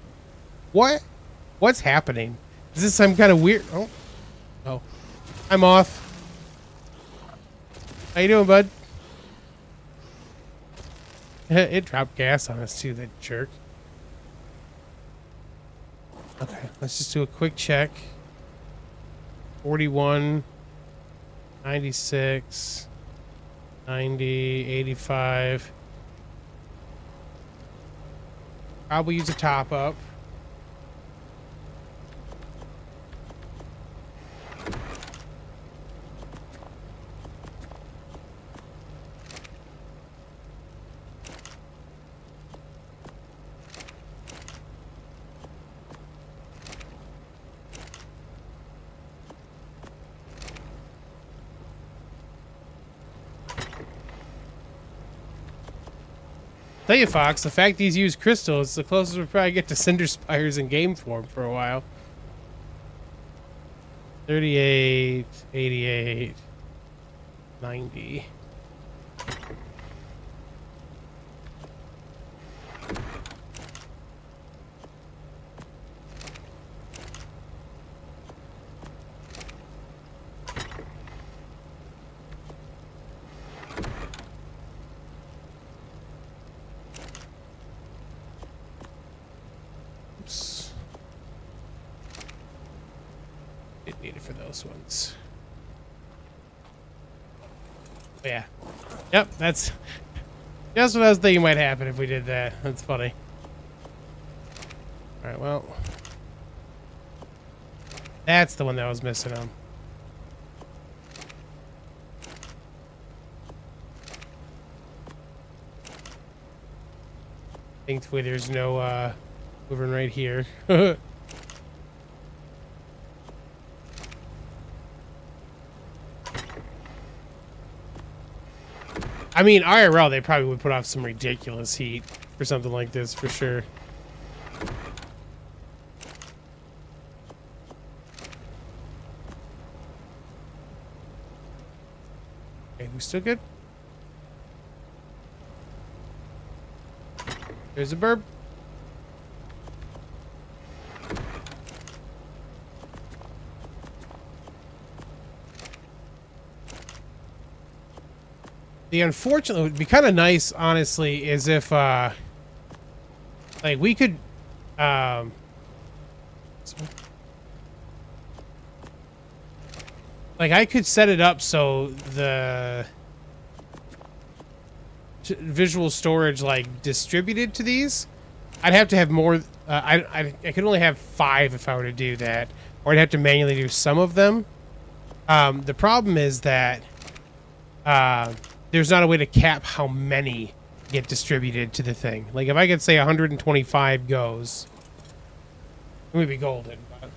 what? What's happening? Is this some kind of weird... Oh, I'm off. How you doing, bud? It dropped gas on us too, that jerk. Okay, let's just do a quick check. 41, 96, 90, 85. Probably use a top up. Tell you, Fox, the fact these use crystals is the closest we'll probably get to cinder spires in game form for a while. 38, 88, 90. Needed for those ones. But yeah. Yep, that's just what I was thinking might happen if we did that. That's funny. Alright, well. That's the one that I was missing on. Thankfully there's no Wyvern right here. I mean, IRL, they probably would put off some ridiculous heat for something like this, for sure. Okay, we still good? There's a burb. The unfortunate would be kind of nice, honestly, is if like we could like I could set it up so the visual storage like distributed to these. I'd have to have more. I could only have 5 if I were to do that, or I'd have to manually do some of them. The problem is that there's not a way to cap how many get distributed to the thing. Like if I could say 125 goes, it would be golden. But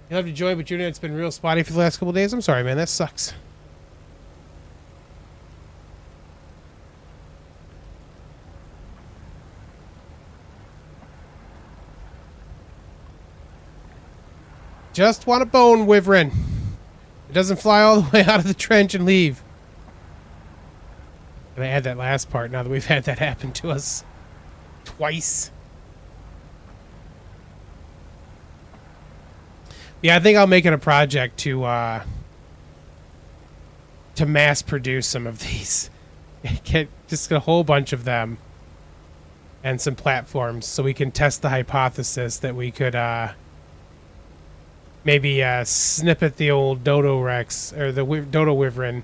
you'll have to join, but your internet's been real spotty for the last couple of days. I'm sorry, man. That sucks. Just want a bone, Wyvern. It doesn't fly all the way out of the trench and leave. Gonna add that last part now that we've had that happen to us twice. Yeah, I think I'll make it a project to mass produce some of these. Get just a whole bunch of them and some platforms so we can test the hypothesis that we could maybe snippet the old Dodo Rex or the Dodo Wyvern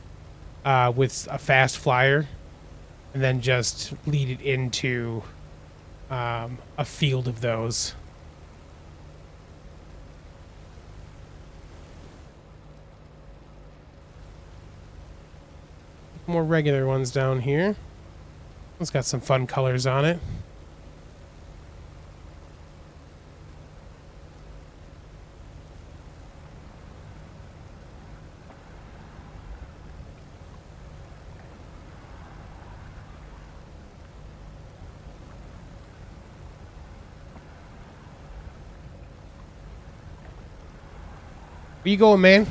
with a fast flyer. And then just lead it into a field of those. More regular ones down here. It's got some fun colors on it. Where you going, man?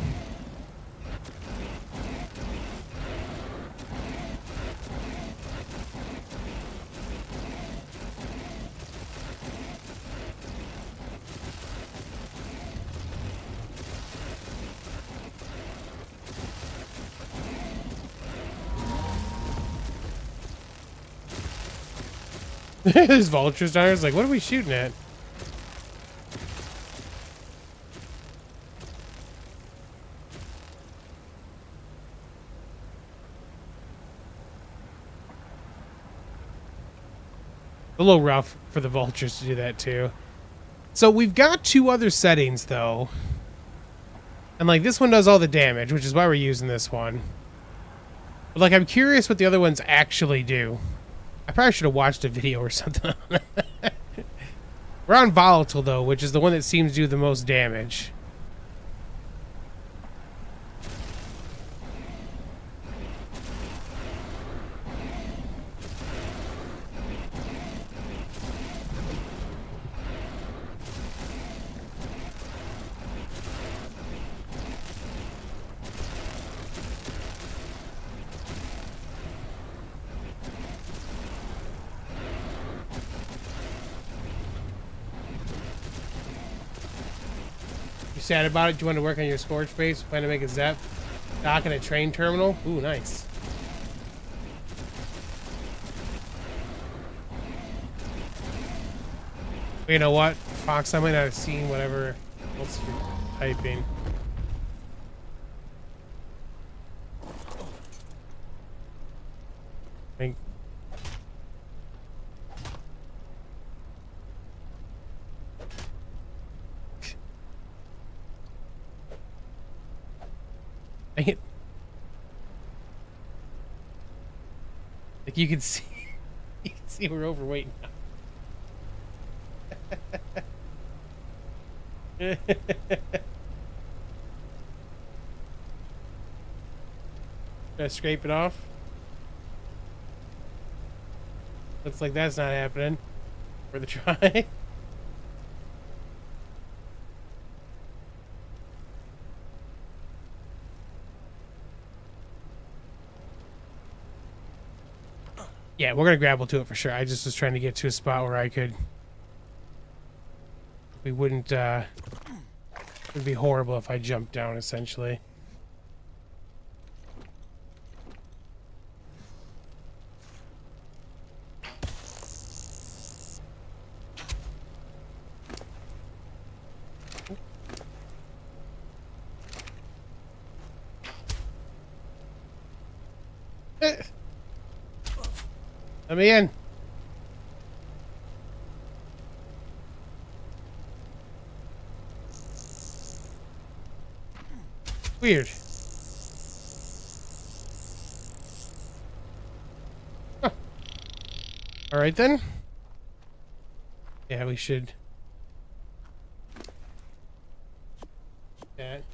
There's vultures down here. It's like, what are we shooting at? A little rough for the vultures to do that too. So we've got 2 other settings though. And like this one does all the damage, which is why we're using this one. But like I'm curious what the other ones actually do. I probably should have watched a video or something on it. We're on volatile though, which is the one that seems to do the most damage. Sad about it? Do you want to work on your storage space? Plan to make a Zep? Dock in a train terminal? Ooh, nice. But you know what, Fox? I might not have seen whatever else typing. Think. Dang it. Like you can see we're overweight now. Should I scrape it off? Looks like that's not happening. Worth a try. Yeah, we're gonna grapple to it for sure. I just was trying to get to a spot where I could. We wouldn't. It would be horrible if I jumped down. Essentially. Let me in. Weird. Huh. All right then. Yeah, we should. That.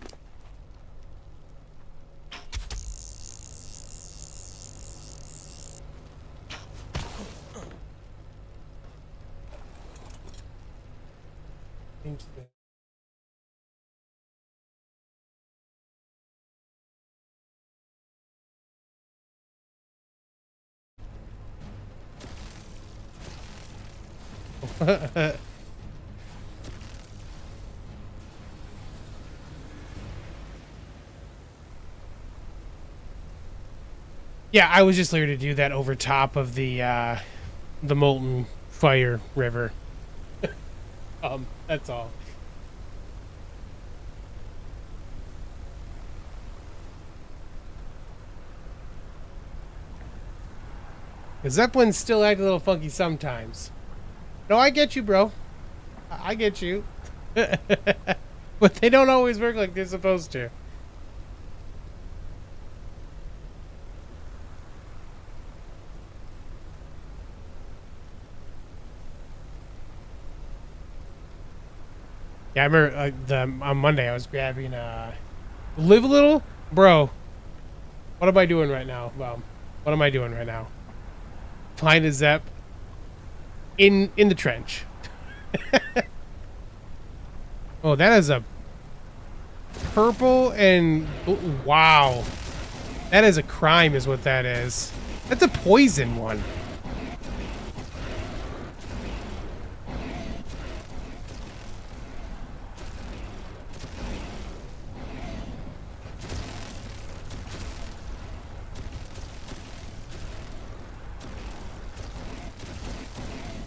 Yeah, I was just later to do that over top of the molten fire river. That's all. The Zeppelins still act a little funky sometimes. No, I get you, bro. I get you. But they don't always work like they're supposed to. Yeah, I remember on Monday I was grabbing Live a Little? Bro, what am I doing right now? Well, what am I doing right now? Find a Zepp in the trench. Oh, that is a purple and wow. That is a crime is what that is. That's a poison one.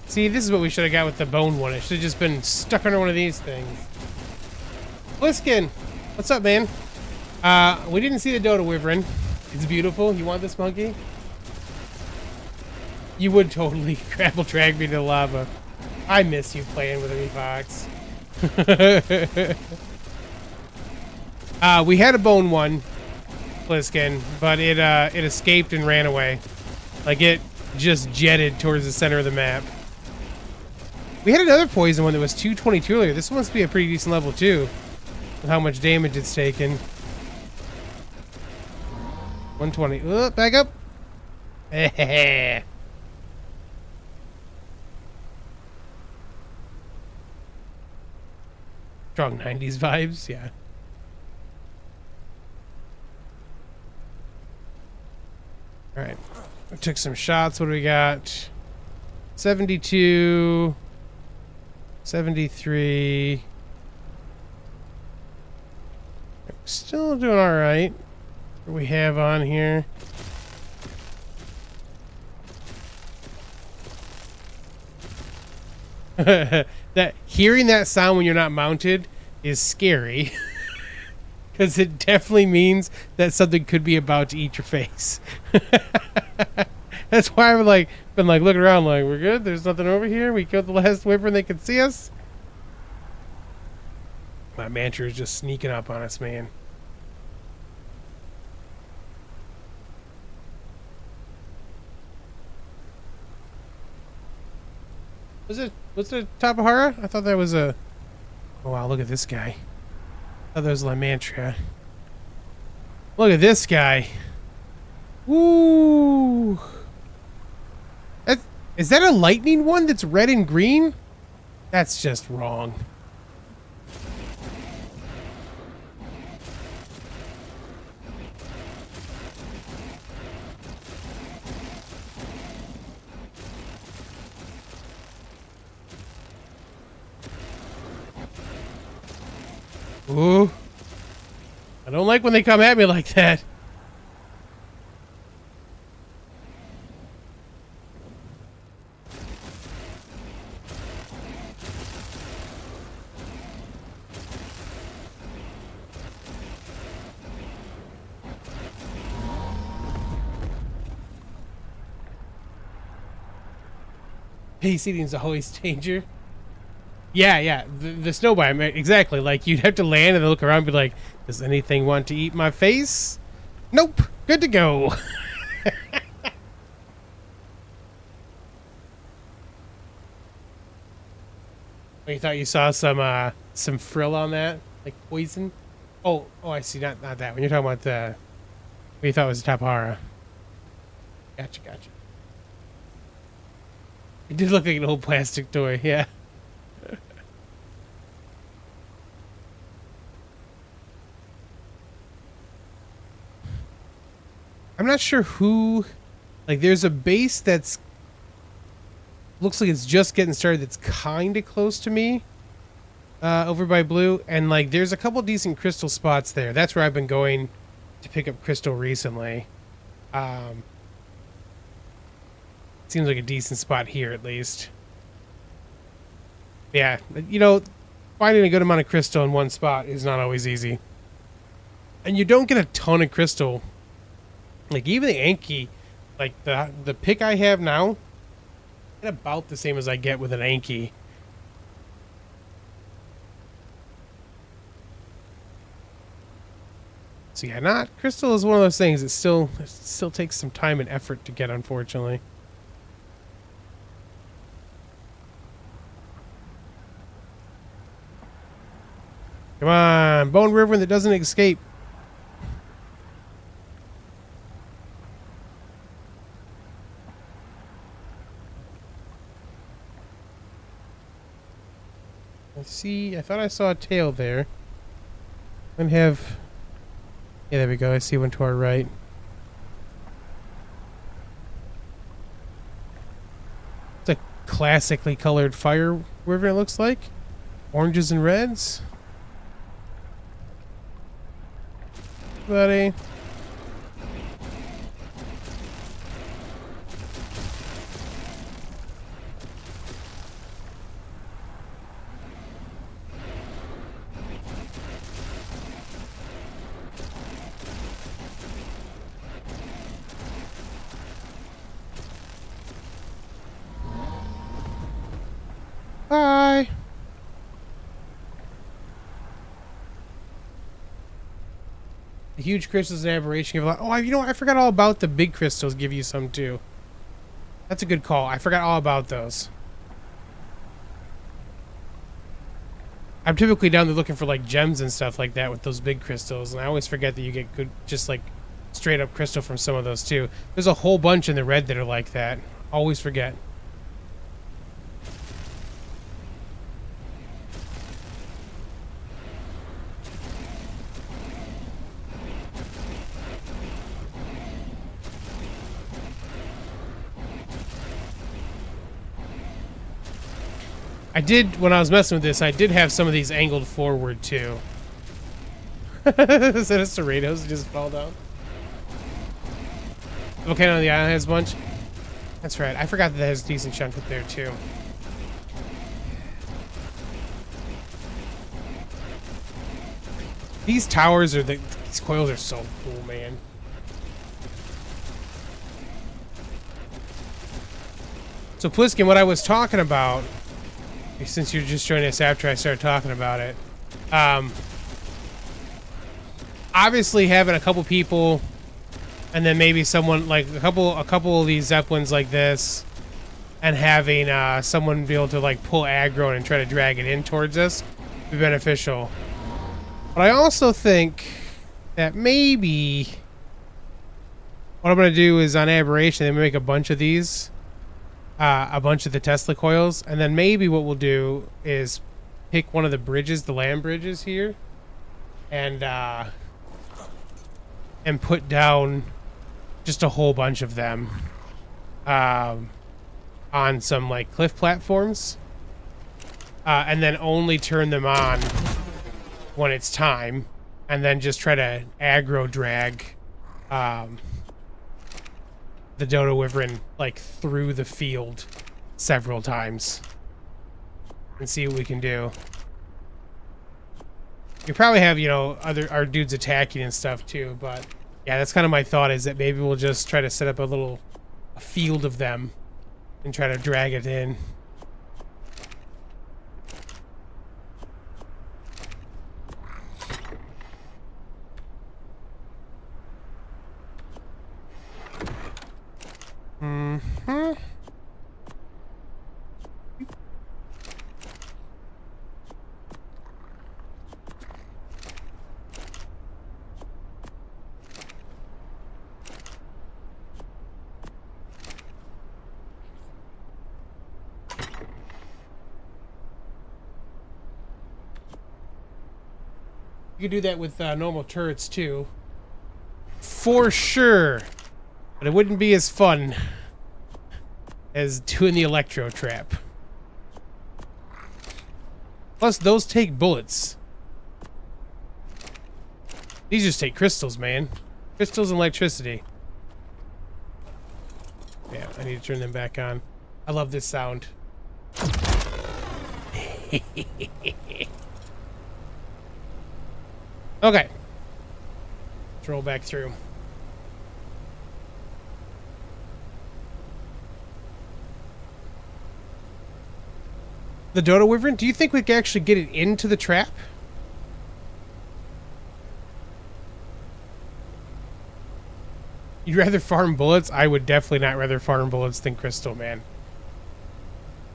See, this is what we should have got with the bone one. It should have just been stuck under one of these things. Bliskin, what's up, man? We didn't see the Dodo Wyvern. It's beautiful. You want this monkey? You would totally grapple drag me to the lava. I miss you playing with me, Fox. We had a bone one, Bliskin, but it escaped and ran away. Like it just jetted towards the center of the map. We had another poison one that was 222 earlier. This one must be a pretty decent level too, with how much damage it's taken. 120. Back up. Strong 90s vibes, yeah. All right, I took some shots. What do we got? 72. 73. Still doing all right. What do we have on here? That hearing that sound when you're not mounted is scary. Because it definitely means that something could be about to eat your face. That's why I've been looking around like, we're good, there's nothing over here, we killed the last wyvern, they can see us. My mantra is just sneaking up on us, man. Was it Tapahara? I thought that was a... Oh wow, look at this guy. I thought that was Lymantria. Look at this guy. Woo! Is that a lightning one that's red and green? That's just wrong. Ooh. I don't like when they come at me like that. Pace eating is always danger. Yeah, the snow biome, exactly. Like, you'd have to land and then look around and be like, does anything want to eat my face? Nope, good to go. You thought you saw some frill on that? Like poison? Oh, I see, not that one. You're talking about the... What you thought was Tapahara. Gotcha. It did look like an old plastic toy, yeah. I'm not sure who... Like, there's a base that's... Looks like it's just getting started that's kind of close to me. Over by Blue. And, like, there's a couple decent crystal spots there. That's where I've been going to pick up crystal recently. Seems like a decent spot here, at least. Yeah, you know, finding a good amount of crystal in one spot is not always easy. And you don't get a ton of crystal. Like, even the Anki, like, the pick I have now, it's about the same as I get with an Anki. So yeah, crystal is one of those things that still takes some time and effort to get, unfortunately. Come on, Bone River that doesn't escape. I thought I saw a tail there. And have... Yeah, there we go. I see one to our right. It's a classically colored fire wyvern, it looks like. Oranges and reds. Buddy. Bye. The huge crystals and aberration give a lot. Oh, you know what? I forgot all about the big crystals give you some too. That's a good call. I forgot all about those. I'm typically down there looking for like gems and stuff like that with those big crystals, and I always forget that you get good, just like straight up crystal from some of those too. There's a whole bunch in the red that are like that. Always forget. I did, when I was messing with this, I did have some of these angled forward too. Is that a Cerritos that just fall down? Volcano on the island has a bunch. That's right. I forgot that has a decent chunk up there too. These towers are these coils are so cool, man. So Pliskin, what I was talking about, since you're just joining us after I started talking about it, obviously having a couple people, and then maybe someone like a couple of these Zeppelins like this, and having someone be able to like pull aggro and try to drag it in towards us would be beneficial. But I also think that maybe what I'm gonna do is on Aberration, then make a bunch of these. A bunch of the Tesla coils, and then maybe what we'll do is pick one of the bridges, the land bridges here, and put down just a whole bunch of them on some like cliff platforms, and then only turn them on when it's time, and then just try to aggro drag the Dodo Wyvern like through the field several times and see what we can do. You probably have, you know, our dudes attacking and stuff too, but yeah, that's kind of my thought, is that maybe we'll just try to set up a field of them and try to drag it in. Mm-hmm. You could do that with normal turrets too. For sure. But it wouldn't be as fun as doing the electro trap. Plus, those take bullets. These just take crystals, man. Crystals and electricity. Yeah, I need to turn them back on. I love this sound. Okay. Let's roll back through. The Dodo Wyvern? Do you think we can actually get it into the trap? You'd rather farm bullets? I would definitely not rather farm bullets than crystal, man.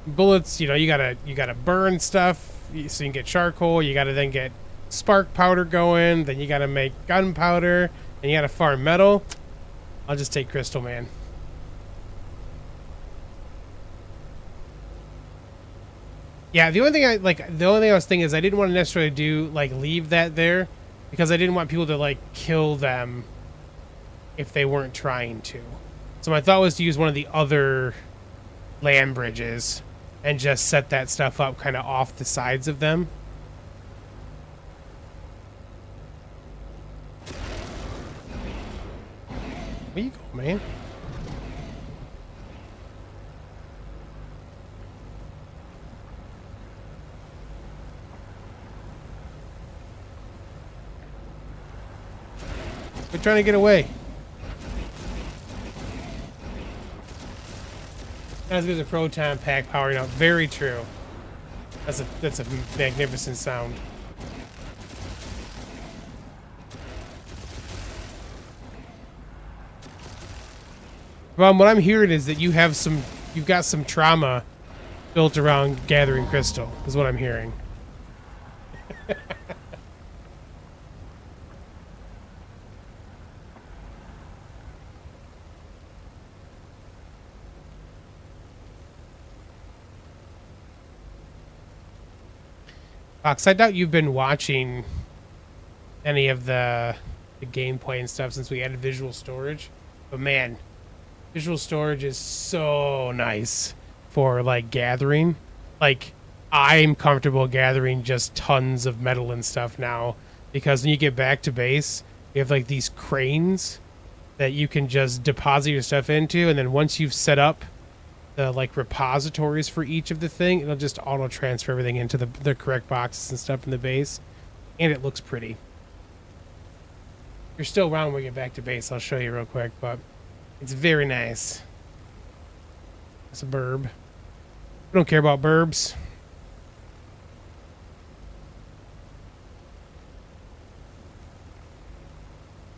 Bullets, you know, you gotta burn stuff so you can get charcoal. You gotta then get spark powder going. Then you gotta make gunpowder, and you gotta farm metal. I'll just take crystal, man. Yeah, the only thing I was thinking is I didn't want to necessarily leave that there, because I didn't want people to like kill them if they weren't trying to. So my thought was to use one of the other land bridges and just set that stuff up kind of off the sides of them. Where you go, man? We're trying to get away. As good as a proton pack powering up. Very true. That's a magnificent sound. Well, what I'm hearing is that you've got some trauma built around gathering crystal, is what I'm hearing. Fox, I doubt you've been watching any of the gameplay and stuff since we added visual storage. But man, visual storage is so nice for like gathering. Like, I'm comfortable gathering just tons of metal and stuff now, because when you get back to base, you have like these cranes that you can just deposit your stuff into, and then once you've set up the like repositories for each of the thing, it'll just auto transfer everything into the correct boxes and stuff in the base, and it looks pretty. You're still around when we get back to base. I'll show you real quick, but it's very nice. It's a burb. We don't care about burbs.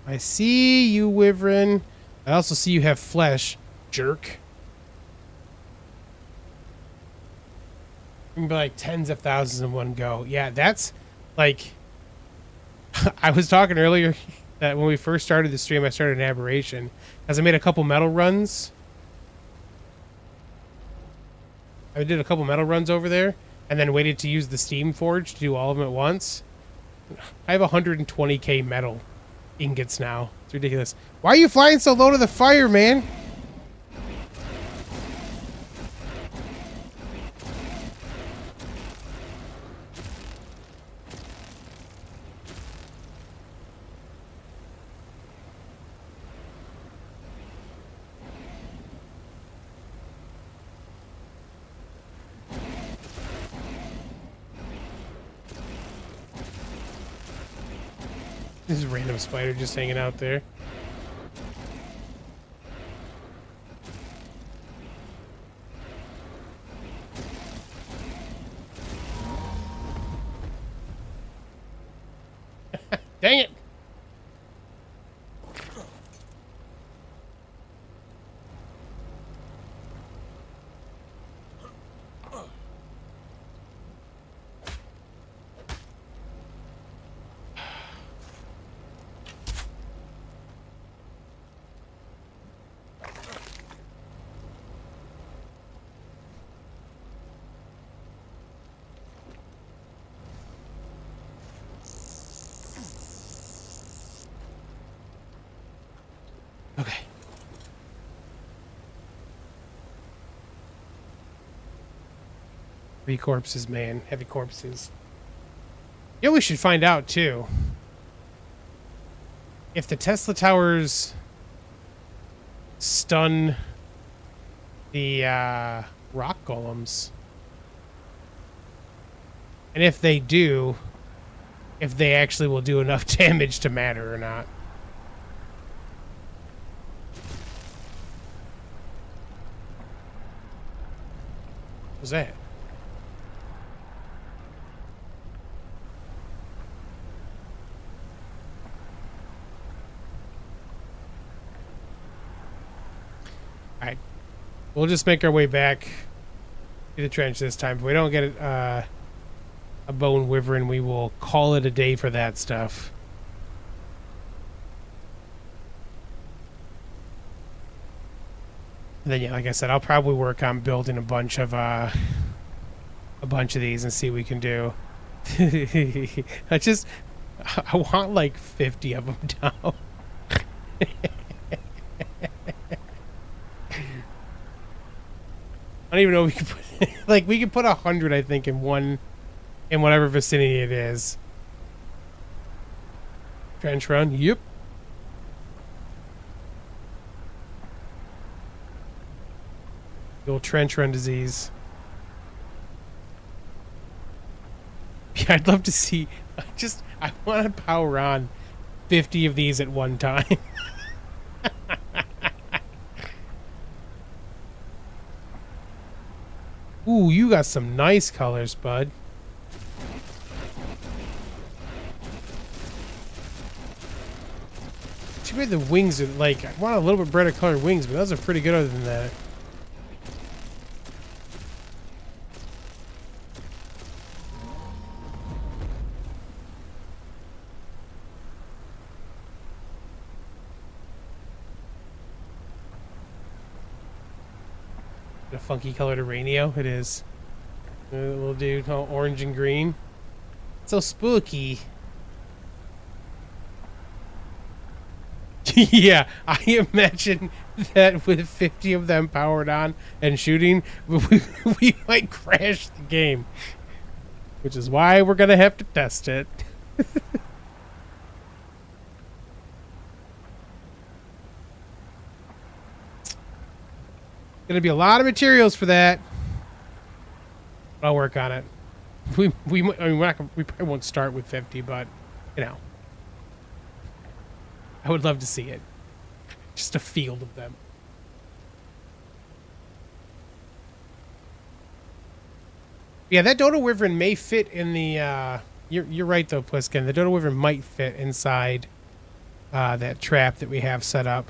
I see you, Wyvern. I also see you have flesh, jerk. You can be like tens of thousands in one go. Yeah, that's like... I was talking earlier that when we first started the stream, I started an aberration. Because I made a couple metal runs. I did a couple metal runs over there, and then waited to use the Steam Forge to do all of them at once. I have 120k metal ingots now. It's ridiculous. Why are you flying so low to the fire, man? This is a random spider just hanging out there. Dang it! Okay. Heavy corpses, man. Heavy corpses. Yeah, we should find out, too. If the Tesla towers stun the rock golems. And if they do, if they actually will do enough damage to matter or not. What was that? Alright. We'll just make our way back to the trench this time. If we don't get a bone wyvern, we will call it a day for that stuff. And then, yeah, like I said, I'll probably work on building a bunch of these and see what we can do. I want like 50 of them down. I don't even know if we can put like we could put 100, I think, in whatever vicinity it is. Trench run, yep. The old trench run disease. Yeah, I'd love to see. I want to power on 50 of these at one time. Ooh, you got some nice colors, bud. Too bad the wings are like, I want a little bit brighter colored wings, but those are pretty good other than that. A funky colored Aranio, it is. Little dude, all orange and green. So spooky. Yeah, I imagine that with 50 of them powered on and shooting, we might crash the game. Which is why we're gonna have to test it. Gonna be a lot of materials for that. I'll work on it. I mean, we probably won't start with 50, but you know. I would love to see it. Just a field of them. Yeah, that dodo wyvern may fit in the. You're right though, Pliskin. The dodo wyvern might fit inside that trap that we have set up.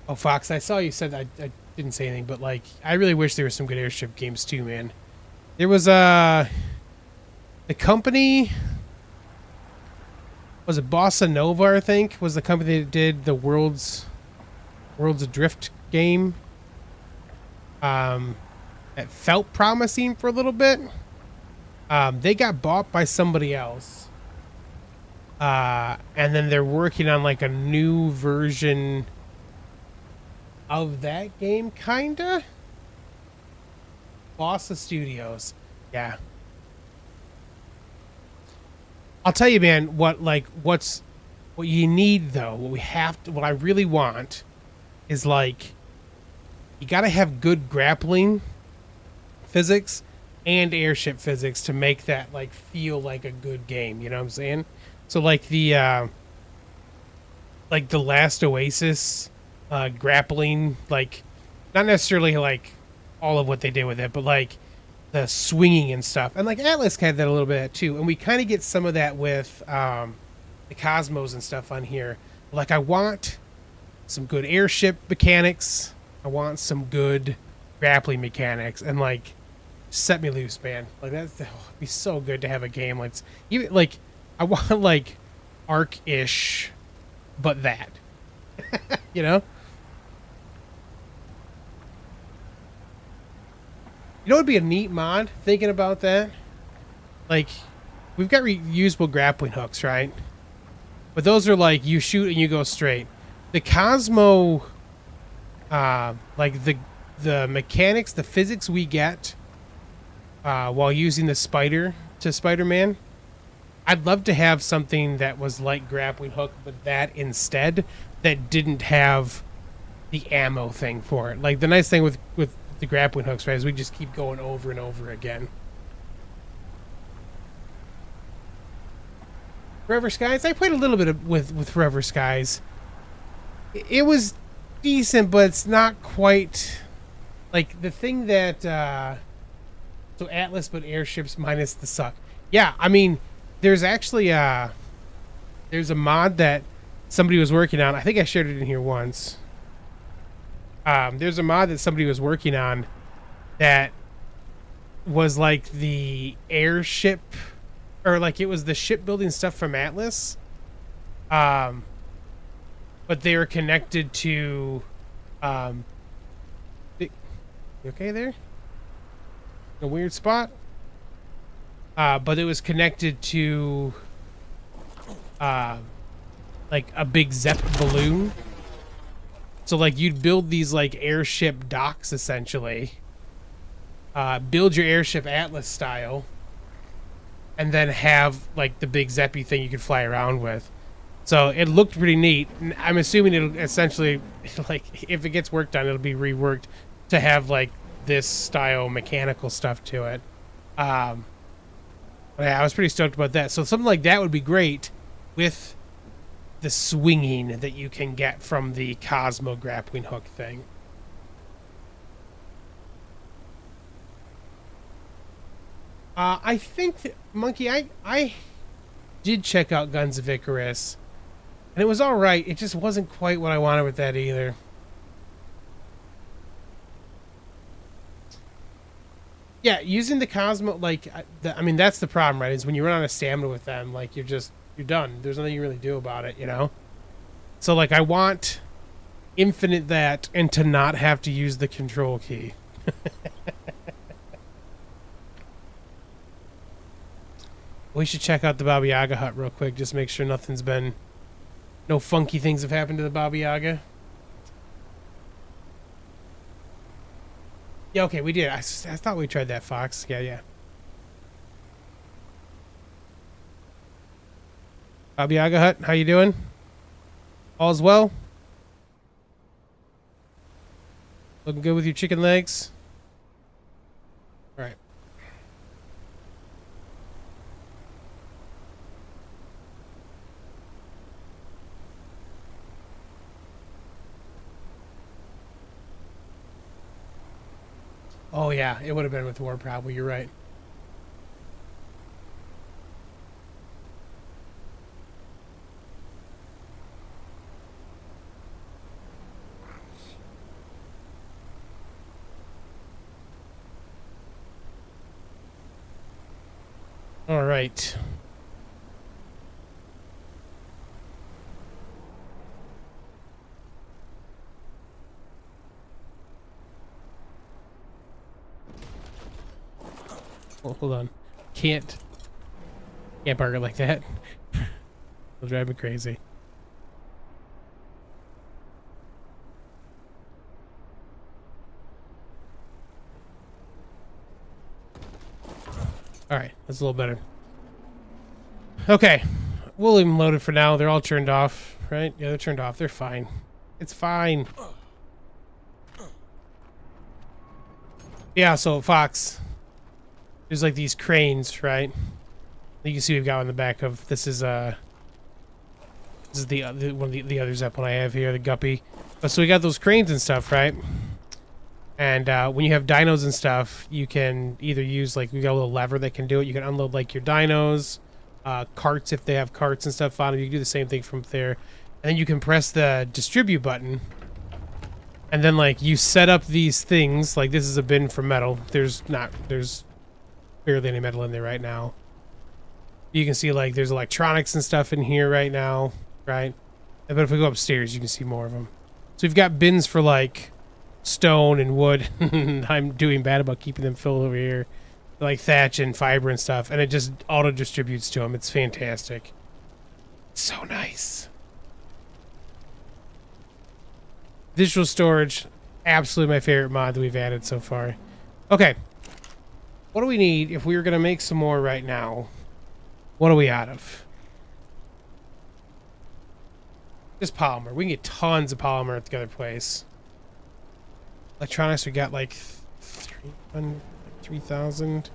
Oh, Fox, I saw you said I didn't say anything, but like, I really wish there were some good airship games too, man. There was the company, was it Bossa Nova, I think, was the company that did the World's Adrift game. That felt promising for a little bit. They got bought by somebody else. And then they're working on like a new version of that game, kinda. Bossa Studios. Yeah. I'll tell you, man, what you need though, what I really want is like, you gotta have good grappling physics and airship physics to make that like feel like a good game, you know what I'm saying? So like the Last Oasis grappling, like not necessarily like all of what they did with it, but like the swinging and stuff, and like Atlas had that a little bit too, and we kind of get some of that with the Cosmos and stuff on here. Like I want some good airship mechanics, I want some good grappling mechanics, and like set me loose, man. Like that'd be so good to have a game like even like I want like ARK-ish, but that you know. You know what would be a neat mod, thinking about that? Like, we've got reusable grappling hooks, right? But those are like, you shoot and you go straight. The Cosmo, like the mechanics, the physics we get while using the spider to Spider-Man, I'd love to have something that was like grappling hook, but that instead, that didn't have the ammo thing for it. Like, the nice thing with the grappling hooks, right, is we just keep going over and over again. Forever Skies, I played a little bit with Forever Skies. It was decent, but it's not quite like the thing that so Atlas but airships minus the suck. Yeah, I mean, there's actually there's a mod that somebody was working on. I think I shared it in here once. There's a mod that somebody was working on that was like the airship, or like it was the shipbuilding stuff from Atlas. But they were connected to, you okay there? A weird spot? But it was connected to, like a big Zepp balloon. So like you'd build these like airship docks essentially, build your airship Atlas style, and then have like the big Zeppy thing you could fly around with. So it looked pretty neat. I'm assuming it'll essentially, like if it gets worked on, it'll be reworked to have like this style mechanical stuff to it. But yeah, I was pretty stoked about that. So something like that would be great with the swinging that you can get from the Cosmo grappling hook thing. I think that, Monkey, I did check out Guns of Icarus, and it was all right. It just wasn't quite what I wanted with that either. Yeah, using the Cosmo, like, I mean, that's the problem, right? Is when you run out of stamina with them, like, you're done. There's nothing you really do about it, you know? So, like, I want infinite that and to not have to use the control key. We should check out the Baba Yaga hut real quick, just make sure no funky things have happened to the Baba Yaga. Yeah, okay, we did. I thought we tried that, Fox. Yeah. Baba Yaga hut, how you doing? All's well? Looking good with your chicken legs? All right. Oh yeah, it would have been with war probably. You're right. All right. Well, hold on. Can't park it like that. It'll drive me crazy. All right, that's a little better. Okay, we'll leave them loaded for now. They're all turned off, right? Yeah, they're turned off. They're fine. It's fine. Yeah, so Fox, there's like these cranes, right? You can see we've got on the back of this is the one of the other Zeppelin I have here, the Guppy. But so we got those cranes and stuff, right? And when you have dinos and stuff, you can either use like we got a little lever that can do it. You can unload like your dinos, carts if they have carts and stuff on them. You can do the same thing from there, and then you can press the distribute button, and then like you set up these things. Like this is a bin for metal. There's barely any metal in there right now. You can see like there's electronics and stuff in here right now, right? But if we go upstairs, you can see more of them. So we've got bins for like stone and wood. I'm doing bad about keeping them filled over here, like thatch and fiber and stuff, and it just auto distributes to them. It's fantastic. It's so nice. Visual storage, absolutely my favorite mod that we've added so far. Okay, what do we need if we were gonna make some more right now? What are we out of? Just polymer. We can get tons of polymer at the other place. Electronics, we got like 3,000.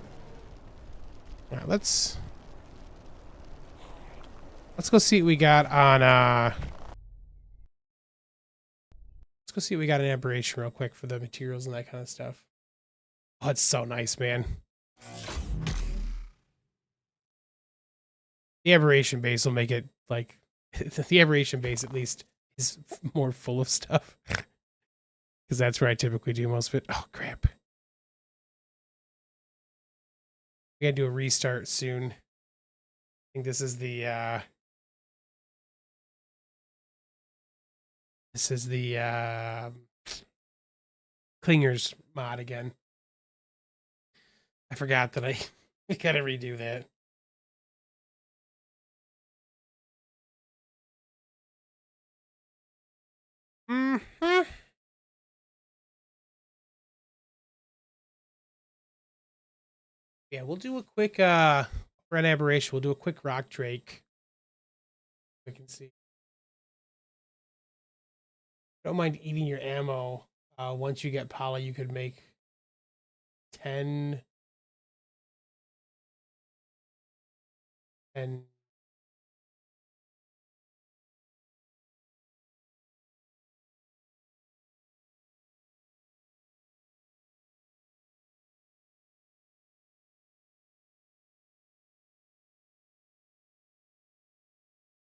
All right, let's go see what we got on. Let's go see what we got in Aberration real quick for the materials and that kind of stuff. Oh, it's so nice, man. The Aberration base will make it like the Aberration base at least is more full of stuff because that's where I typically do most of it. Oh crap! We gotta do a restart soon. I think this is the Clingers mod again. I forgot that I gotta redo that. Mm-hmm. Yeah, we'll do a quick red aberration. We'll do a quick rock drake. We can see. Don't mind eating your ammo. Once you get poly, you could make 10 and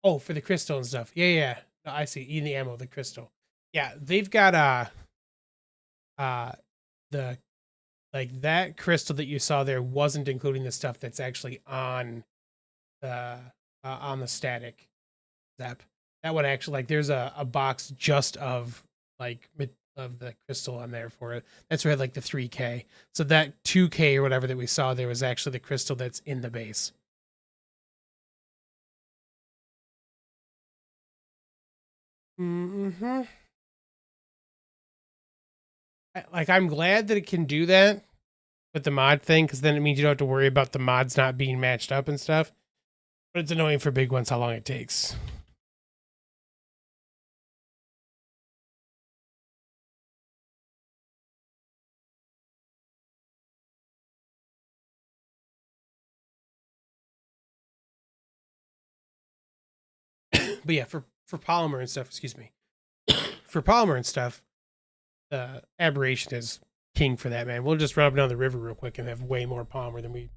oh, for the crystal and stuff. Yeah, yeah. No, I see. Eating the ammo, the crystal. Yeah, they've got the like that crystal that you saw there wasn't including the stuff that's actually on the static zap. That one actually like there's a box just of like of the crystal on there for it. That's where like the 3K. So that 2K or whatever that we saw there was actually the crystal that's in the base. Mm-hmm. Like I'm glad that it can do that with the mod thing, because then it means you don't have to worry about the mods not being matched up and stuff. But it's annoying for big ones how long it takes. But yeah, for polymer and stuff, excuse me. For polymer and stuff, aberration is king for that, man. We'll just run up down the river real quick and have way more polymer than we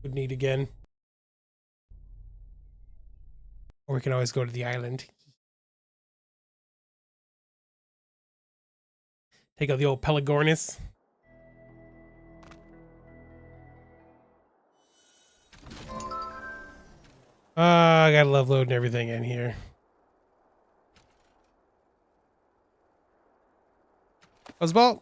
would need again. Or we can always go to the island. Take out the old Pelagornis. I gotta love loading everything in here. Buzzball.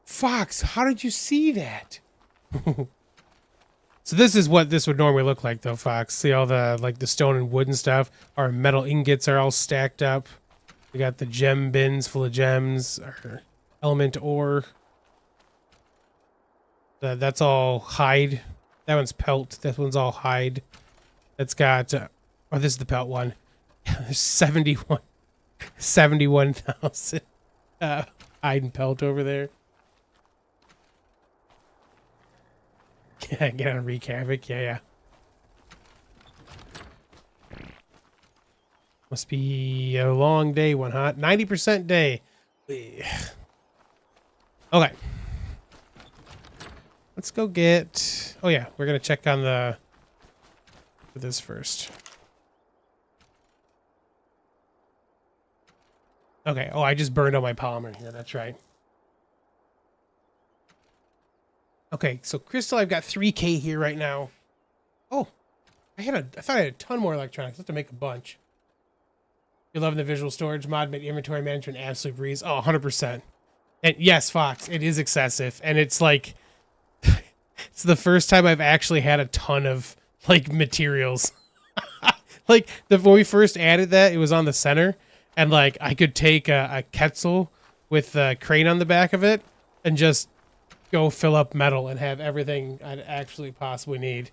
Fox, how did you see that? So this is what this would normally look like, though, Fox. See all the, like, the stone and wood and stuff? Our metal ingots are all stacked up. We got the gem bins full of gems, our element ore. That's all hide. That one's pelt. That one's all hide. That's got, oh, this is the pelt one. There's 71,000 hide and pelt over there. Yeah, get on Wreak Havoc. Yeah. Must be a long day one, huh? 90% day. Okay. Let's go get... Oh, yeah. We're going to check on for this first. Okay. Oh, I just burned all my polymer here. That's right. Okay, so Crystal, I've got 3K here right now. Oh, I thought I had a ton more electronics. I have to make a bunch. You're loving the visual storage mod, made inventory management absolute breeze. Oh, 100%. And yes, Fox, it is excessive. And it's like, it's the first time I've actually had a ton of, like, materials. Like, when we first added that, it was on the center. And, like, I could take a Quetzal with a crane on the back of it and just go fill up metal and have everything I'd actually possibly need.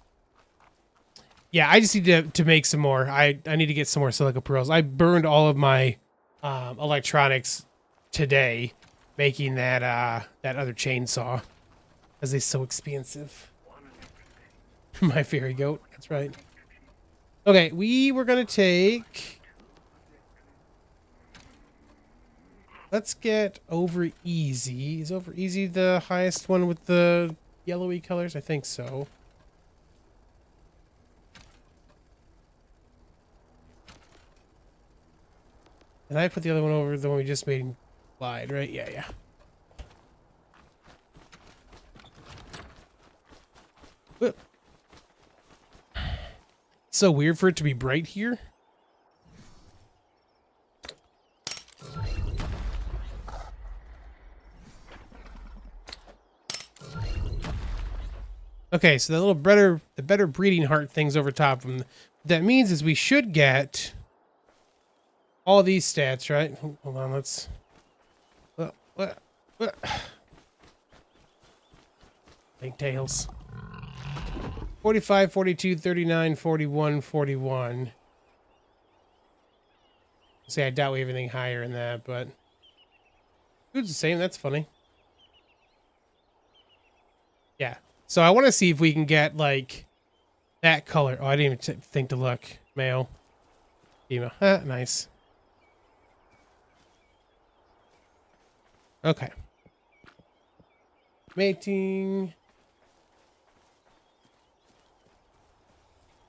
Yeah, I just need to make some more. I need to get some more silica pearls. I burned all of my electronics today making that other chainsaw because they're so expensive. My fairy goat, that's right. Okay, we were gonna take... Let's get Over Easy. Is Over Easy the highest one with the yellowy colors? I think so. And I put the other one over the one we just made glide, right? Yeah. Whoop. So weird for it to be bright here. Okay, so the better breeding heart things over top of them. What that means is we should get all these stats, right? Hold on, let's... What? Tails. 45, 42, 39, 41, 41. See, I doubt we have anything higher in that, but... Food's the same, that's funny. Yeah. So I want to see if we can get, like, that color. Oh, I didn't even think to look. Male. Female. Ah, nice. Okay. Mating.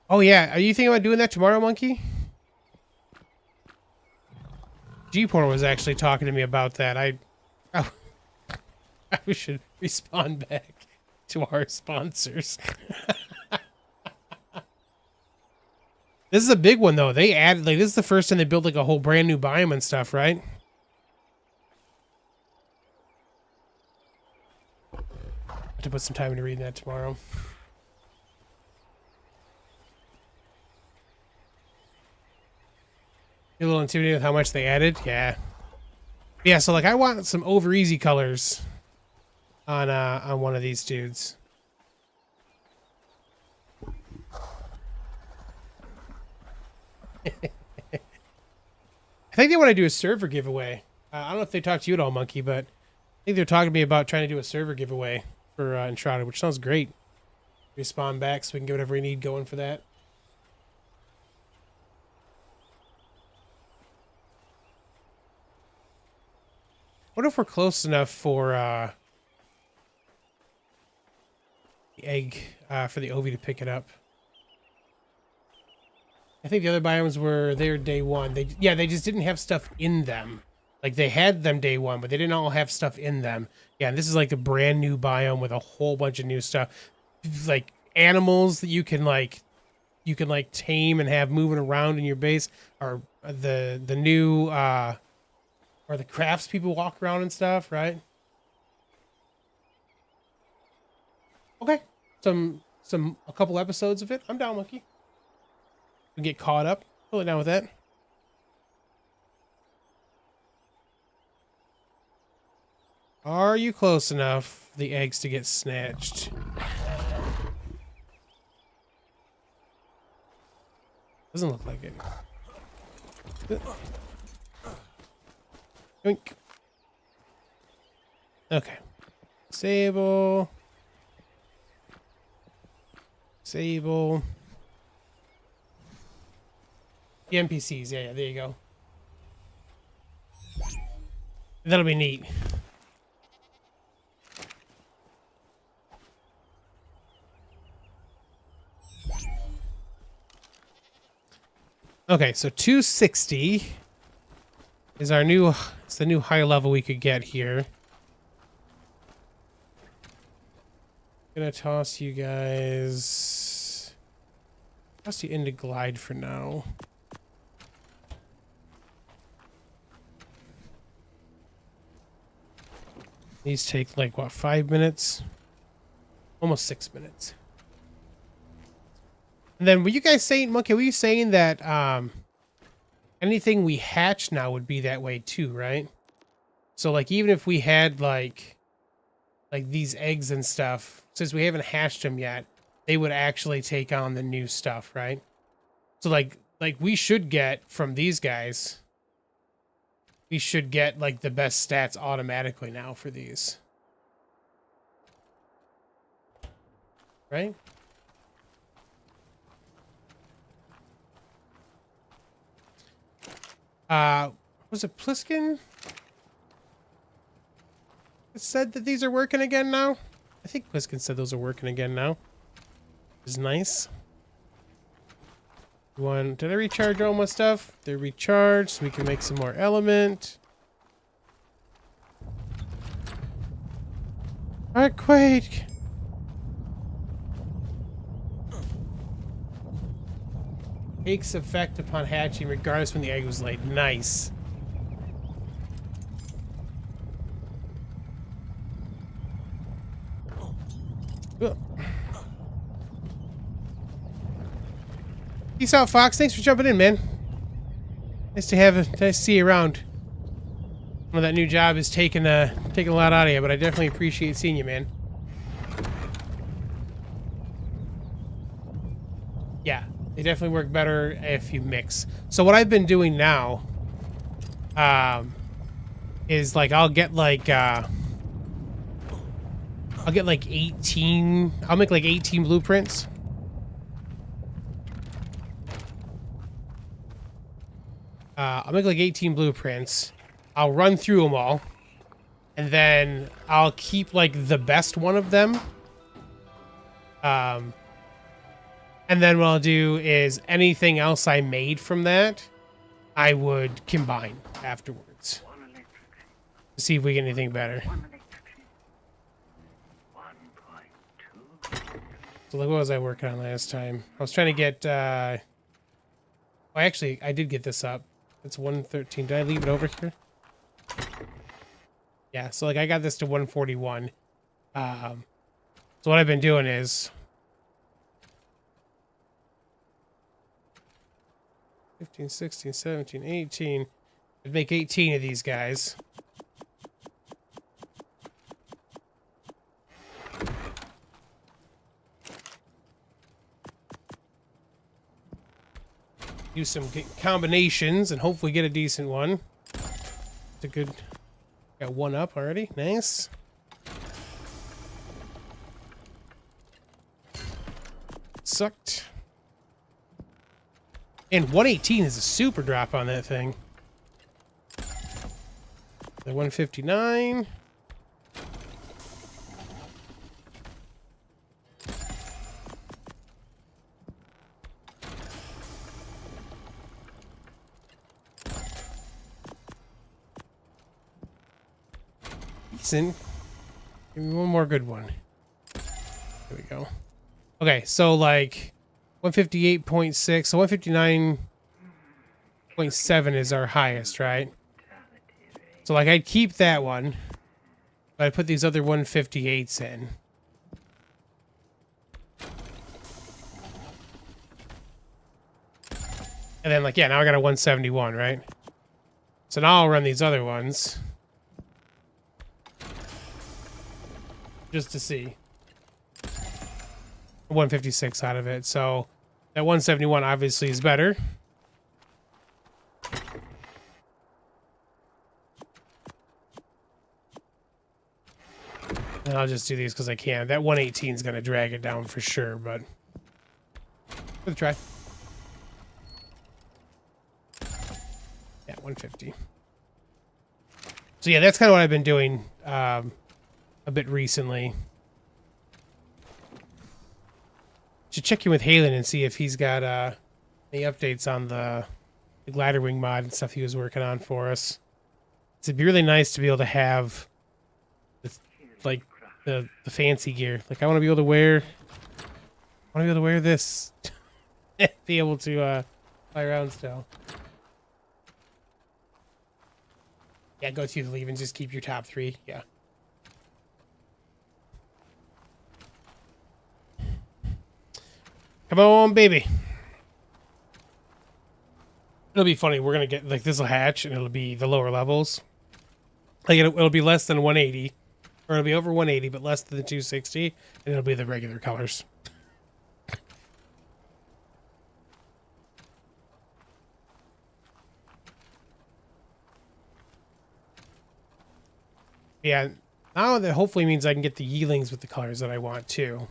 Oh, yeah. Are you thinking about doing that tomorrow, Monkey? G-Portal was actually talking to me about that. I should respond back to our sponsors. This is a big one, though. They added, like, this is the first time they built, like, a whole brand new biome and stuff, right? I have to put some time into reading that tomorrow. You're a little intimidated with how much they added? Yeah. Yeah, so, like, I want some over easy colors on one of these dudes. I think they want to do a server giveaway. I don't know if they talked to you at all, Monkey, but I think they're talking to me about trying to do a server giveaway for Enshrouded, which sounds great. Respawn back so we can get whatever we need going for that. What if we're close enough for the egg for the Ovi to pick it up? I think the other biomes were there day one. They just didn't have stuff in them. Like they had them day one, but they didn't all have stuff in them. Yeah, and this is like a brand new biome with a whole bunch of new stuff. Like animals that you can like tame and have moving around in your base, or the new or the crafts people walk around and stuff, right? Okay. A couple episodes of it. I'm down, Monkey. We get caught up. Totally down with that. Are you close enough for the eggs to get snatched? Doesn't look like it. Yoink. Okay. Disable. Disable. The NPCs, yeah, there you go. That'll be neat. Okay, so 260 is our new, it's the new high level we could get here. Gonna toss you guys, toss you into glide for now. These take like what, 5 minutes? Almost 6 minutes. And then were you guys saying, Monkey, were you saying that anything we hatch now would be that way too, right? So like even if we had like these eggs and stuff, since we haven't hatched them yet, they would actually take on the new stuff, right? So like we should get from these guys, we should get like the best stats automatically now for these. Right? Was it Pliskin that said that these are working again now? I think Pliskin said those are working again now. Which is nice. Did I recharge all my stuff? They're recharged, so we can make some more element. Earthquake! Takes effect upon hatching regardless when the egg was laid. Nice. Peace out, Fox. Thanks for jumping in, man. Nice to see you around. I know that new job is taking a lot out of you, but I definitely appreciate seeing you, man. Yeah, they definitely work better if you mix. So what I've been doing now, is like I'll get like 18. I'll make like 18 blueprints. I'll make like 18 blueprints. I'll run through them all, and then I'll keep like the best one of them. And then what I'll do is anything else I made from that, I would combine afterwards to see if we get anything better. So like, what was I working on last time? I was trying to get. Well, actually, I did get this up. It's 113. Did I leave it over here? Yeah, so like I got this to 141. So what I've been doing is 15, 16, 17, 18. I'd make 18 of these guys. Do some combinations and hopefully get a decent one. It's a good. Got one up already. Nice. sucked. And 118 is a super drop on that thing. The 159. Decent. Give me one more good one. There we go. Okay, so like 158.6, so 159.7 is our highest, right? So like I'd keep that one, but I'd put these other 158s in. And then like, yeah, now I got a 171, right? So now I'll run these other ones. Just to see. 156 out of it, so that 171 obviously is better. And I'll just do these because I can. That 118 is going to drag it down for sure, but worth a try. Yeah, 150. So yeah, that's kind of what I've been doing a bit recently. Should check in with Halen and see if he's got any updates on the Gliderwing mod and stuff he was working on for us. It'd be really nice to be able to have this, like the fancy gear. Like I want to be able to wear this. Be able to fly around still. Yeah, go to the leave and just keep your top 3. Yeah. Come on, baby. It'll be funny. We're going to get, like, this will hatch, and it'll be the lower levels. Like, it'll be less than 180. Or it'll be over 180, but less than the 260. And it'll be the regular colors. Yeah. Now that hopefully means I can get the Yeelings with the colors that I want, too.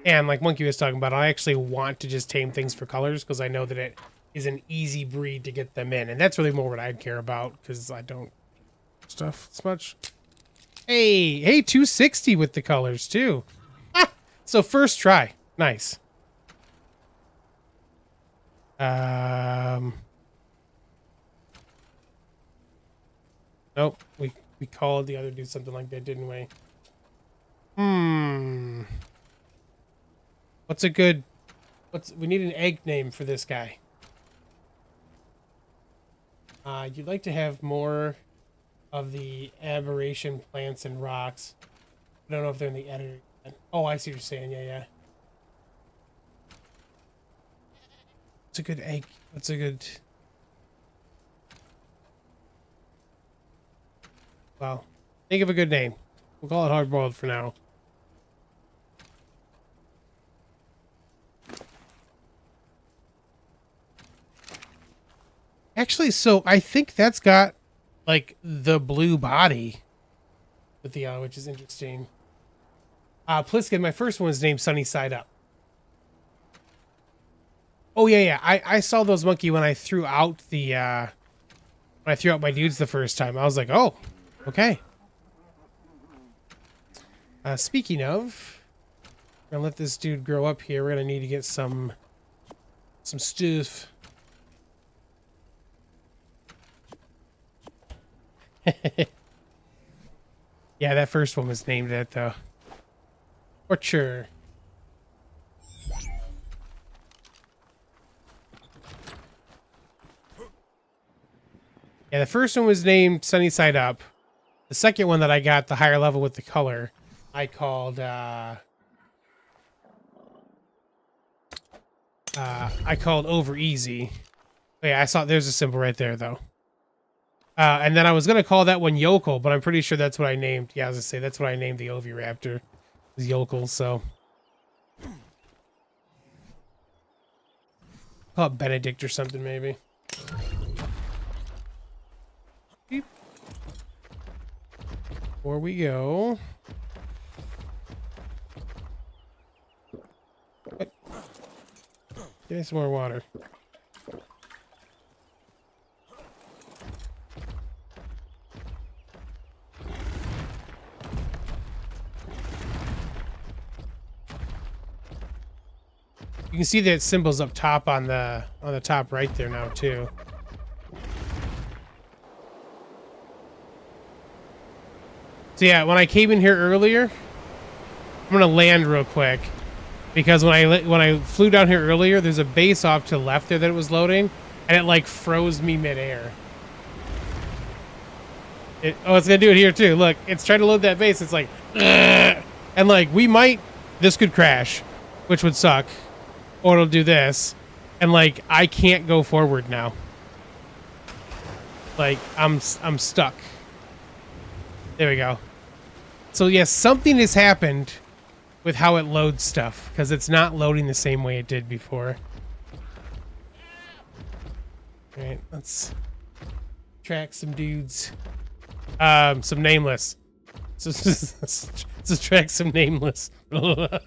And like Monkey was talking about, I actually want to just tame things for colors because I know that it is an easy breed to get them in. And that's really more what I'd care about because I don't stuff as much. Hey, 260 with the colors too. Ah, so first try. Nice. Nope. We called the other dude something like that, didn't we? We need an egg name for this guy. You'd like to have more of the aberration plants and rocks. I don't know if they're in the editor. Oh, I see what you're saying. Yeah. What's a good egg? What's a good... Well, think of a good name. We'll call it Hardboiled for now. Actually, so I think that's got like the blue body with the which is interesting. Pliskin, my first one is named Sunny Side Up. Oh yeah. I saw those monkey when I threw out the when I threw out my dudes the first time. I was like, oh, okay. Speaking of, we're gonna let this dude grow up here. We're gonna need to get some stuff. Yeah, that first one was named that though. Orchard. Yeah, the first one was named Sunny Side Up. The second one that I got, the higher level with the color, I called Over Easy. Oh, yeah, I saw there's a symbol right there though. And then I was gonna call that one Yokel, but I'm pretty sure that's what I named. Yeah, I was gonna say that's what I named the Oviraptor. Was Yokel, so call it Benedict or something maybe. Beep. Before we go. What? Give me some more water. You can see that symbol's up top on the top right there now too. So yeah, when I came in here earlier, I'm gonna land real quick because when I flew down here earlier, there's a base off to the left there that it was loading, and it like froze me midair. Oh, it's gonna do it here too. Look, it's trying to load that base. It's like, ugh! And like this could crash, which would suck. Or it'll do this, and like I can't go forward now. Like I'm stuck. There we go. So yes, something has happened with how it loads stuff because it's not loading the same way it did before. All right, let's track some dudes. Some nameless. Let's track some nameless. Come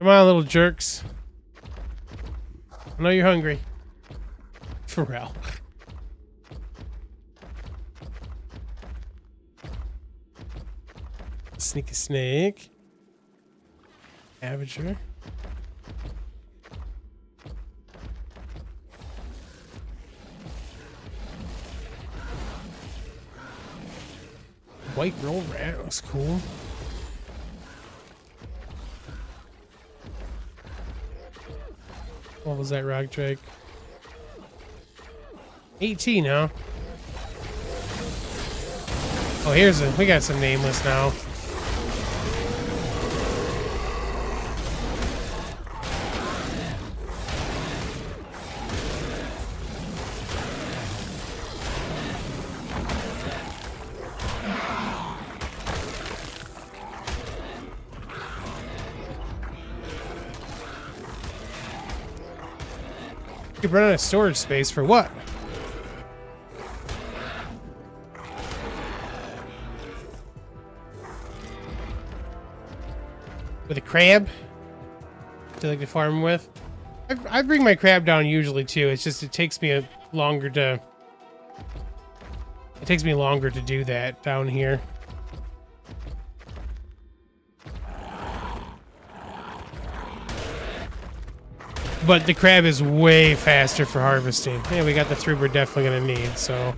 on, little jerks. I know you're hungry. Pharrell. Sneaky snake. Avager. White roll rat was cool. What was that rock drake? 18, huh? Oh, we got some nameless now. You run out of storage space for what? With a crab? Do you like to farm with? I bring my crab down usually too. It's just it takes me longer to do that down here. But the crab is way faster for harvesting. Yeah, we got the 3 we're definitely gonna need, so.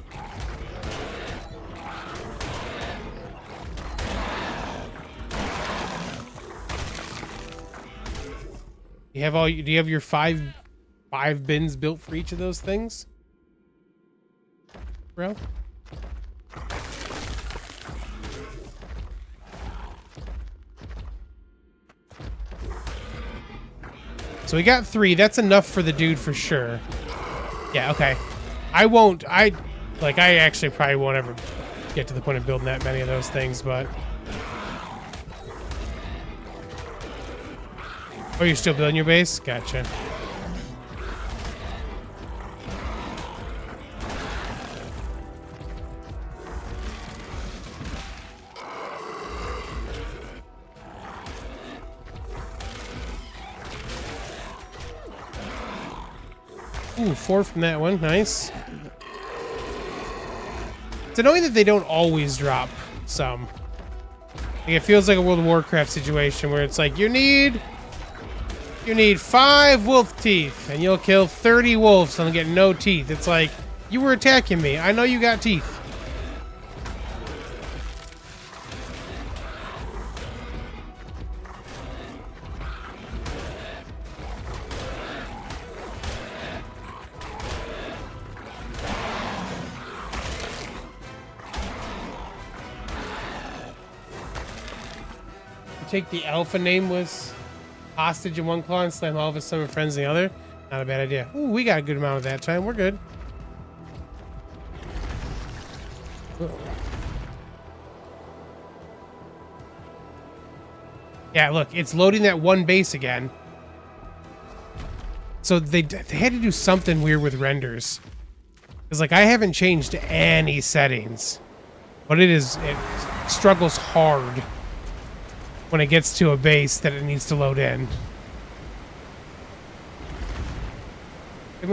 Do you have your five bins built for each of those things? Bro? So we got 3. That's enough for the dude for sure. Yeah, okay. I actually probably won't ever get to the point of building that many of those things, but. Oh, you're still building your base? Gotcha. Ooh, 4 from that one. Nice. It's annoying that they don't always drop some. Like, it feels like a World of Warcraft situation where it's like, you need 5 wolf teeth, and you'll kill 30 wolves and get no teeth. It's like, you were attacking me. I know you got teeth. Take the alpha name was hostage in one claw and slam all of his summer friends in the other. Not a bad idea. Ooh, we got a good amount of that time. We're good. Uh-oh. Yeah, look, it's loading that one base again. So they had to do something weird with renders. Because like I haven't changed any settings, but it struggles hard when it gets to a base that it needs to load in. Can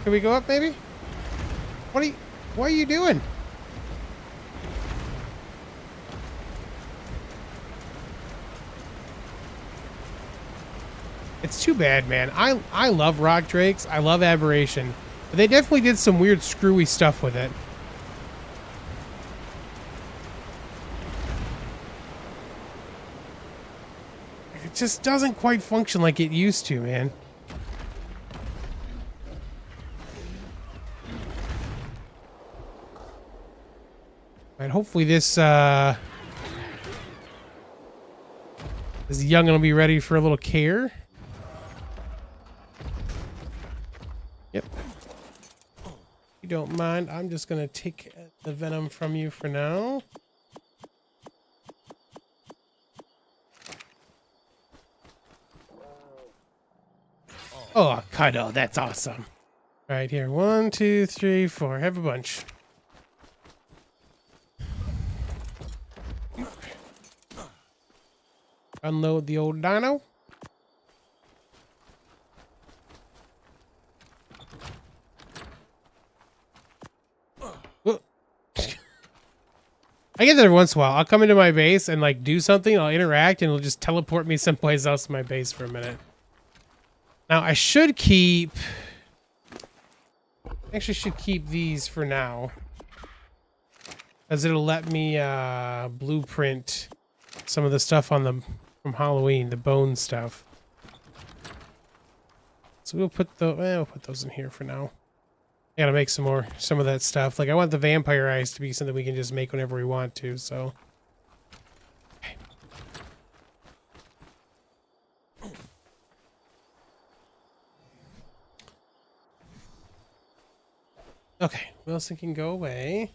we go up maybe? What are you doing? It's too bad, man. I love rock drakes. I love aberration. But they definitely did some weird screwy stuff with it. It just doesn't quite function like it used to, man. And hopefully this young'un will be ready for a little care. Yep. If you don't mind, I'm just gonna take the venom from you for now. Oh, Kaido, that's awesome. All right, here. 1, 2, 3, 4. Have a bunch. Unload the old dino. I get that every once in a while. I'll come into my base and like do something. I'll interact and it'll just teleport me someplace else in my base for a minute. Now I should keep... Actually should keep these for now. Because it'll let me blueprint some of the stuff on the... from Halloween, the bone stuff. So we'll put we'll put those in here for now. I gotta make some of that stuff. Like I want the vampire eyes to be something we can just make whenever we want to, so. Okay. Okay, Wilson can go away.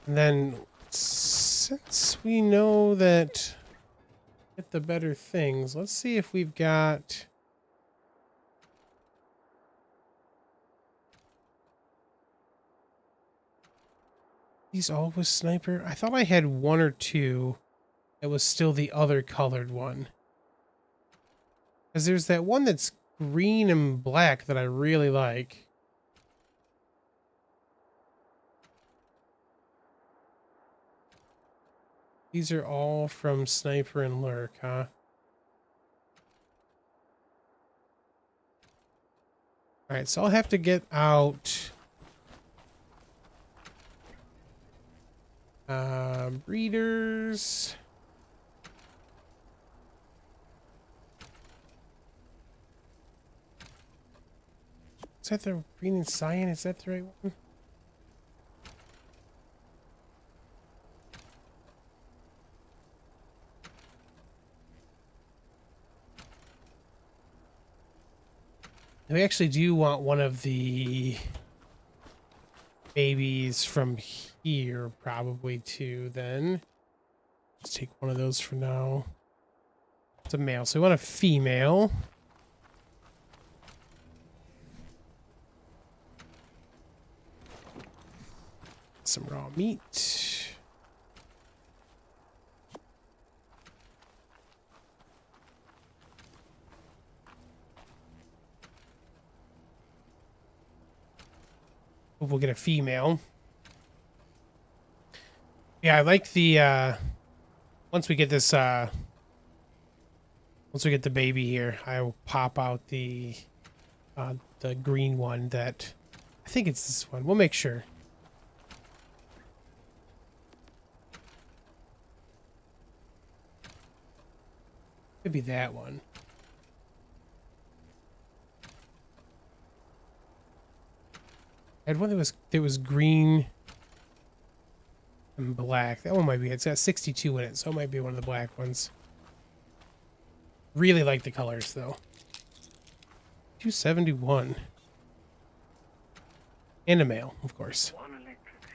And then, since we know that get the better things, let's see if we've got... These all with sniper? I thought I had 1 or 2 that was still the other colored one. Because there's that one that's green and black that I really like. These are all from Sniper and Lurk, huh? Alright, so I'll have to get out... breeders. Is that the green and cyan? Is that the right one? We actually do want one of the babies from here, probably too, then. Let's take one of those for now. It's a male, so we want a female. Some raw meat. Hope we'll get a female. Yeah, I like the, once we get this, once we get the baby here, I will pop out the green one that, I think it's this one. We'll make sure. Could be that one. I had one that was green and black. That one might be. It's got 62 in it, so it might be one of the black ones. Really like the colors though. 271. And a male, of course. 1 electricity.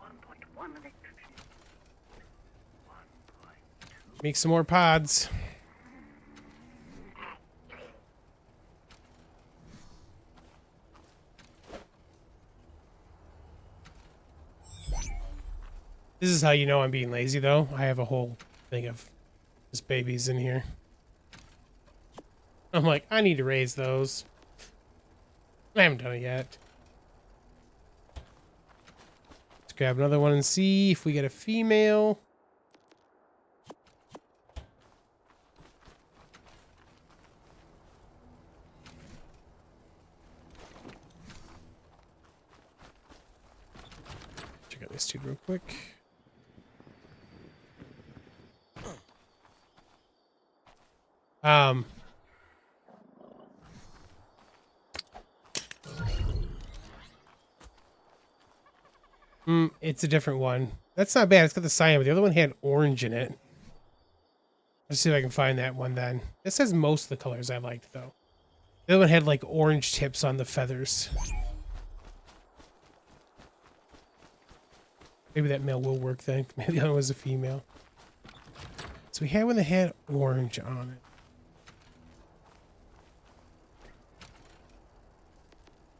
1.1 electricity. 1.2. Make some more pods. This is how you know I'm being lazy, though. I have a whole thing of just babies in here. I'm like, I need to raise those. I haven't done it yet. Let's grab another one and see if we get a female. Check out this dude real quick. It's a different one. That's not bad. It's got the cyan, but the other one had orange in it. Let's see if I can find that one then. This has most of the colors I liked, though. The other one had like orange tips on the feathers. Maybe that male will work then. Maybe the other one was a female. So we had one that had orange on it.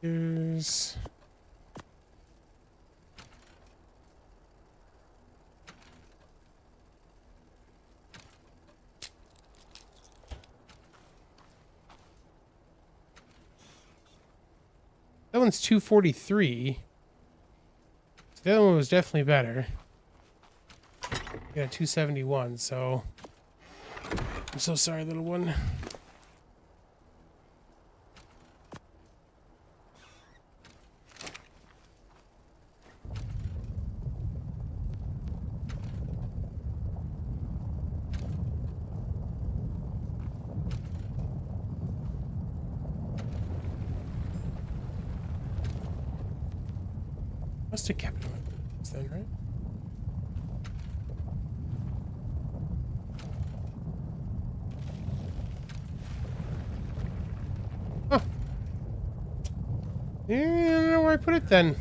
Here's... That one's 243. So the other one was definitely better. Yeah, 271, so... I'm so sorry, little one. Must have kept him then, right? Huh. Yeah, I don't know where I put it then.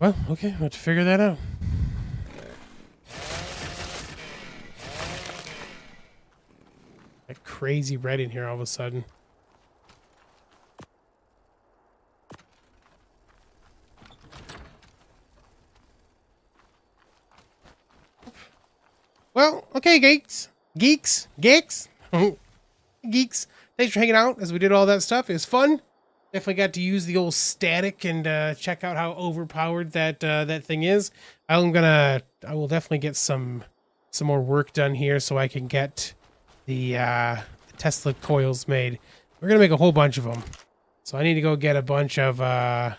Well, okay, we'll have to figure that out. That crazy red in here all of a sudden. Well, okay, Geeks. Geeks. Thanks for hanging out as we did all that stuff. It was fun. Definitely got to use the old static and check out how overpowered that that thing is. I will definitely get some more work done here so I can get the Tesla coils made. We're gonna make a whole bunch of them. So I need to go get a bunch of polymer.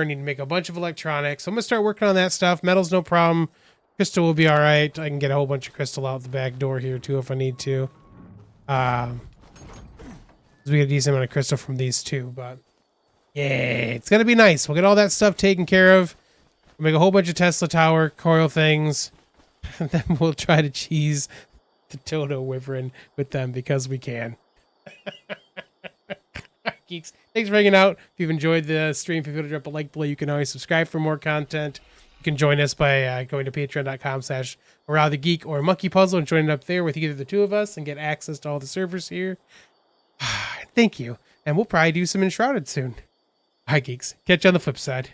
I need to make a bunch of electronics. So I'm gonna start working on that stuff. Metal's no problem. Crystal will be all right. I can get a whole bunch of crystal out the back door here too if I need to. We get a decent amount of crystal from these too, but yeah, it's gonna be nice. We'll get all that stuff taken care of. We'll make a whole bunch of Tesla tower coil things, and then we'll try to cheese the Dodo Wyvern with them because we can. Geeks, thanks for hanging out. If you've enjoyed the stream, feel free to drop a like below. You can always subscribe for more content. You can join us by going to patreon.com/ArahliGeek or Monkey Puzzle and join up there with either the two of us and get access to all the servers here. Thank you. And we'll probably do some Enshrouded soon. Hi, Geeks. Catch you on the flip side.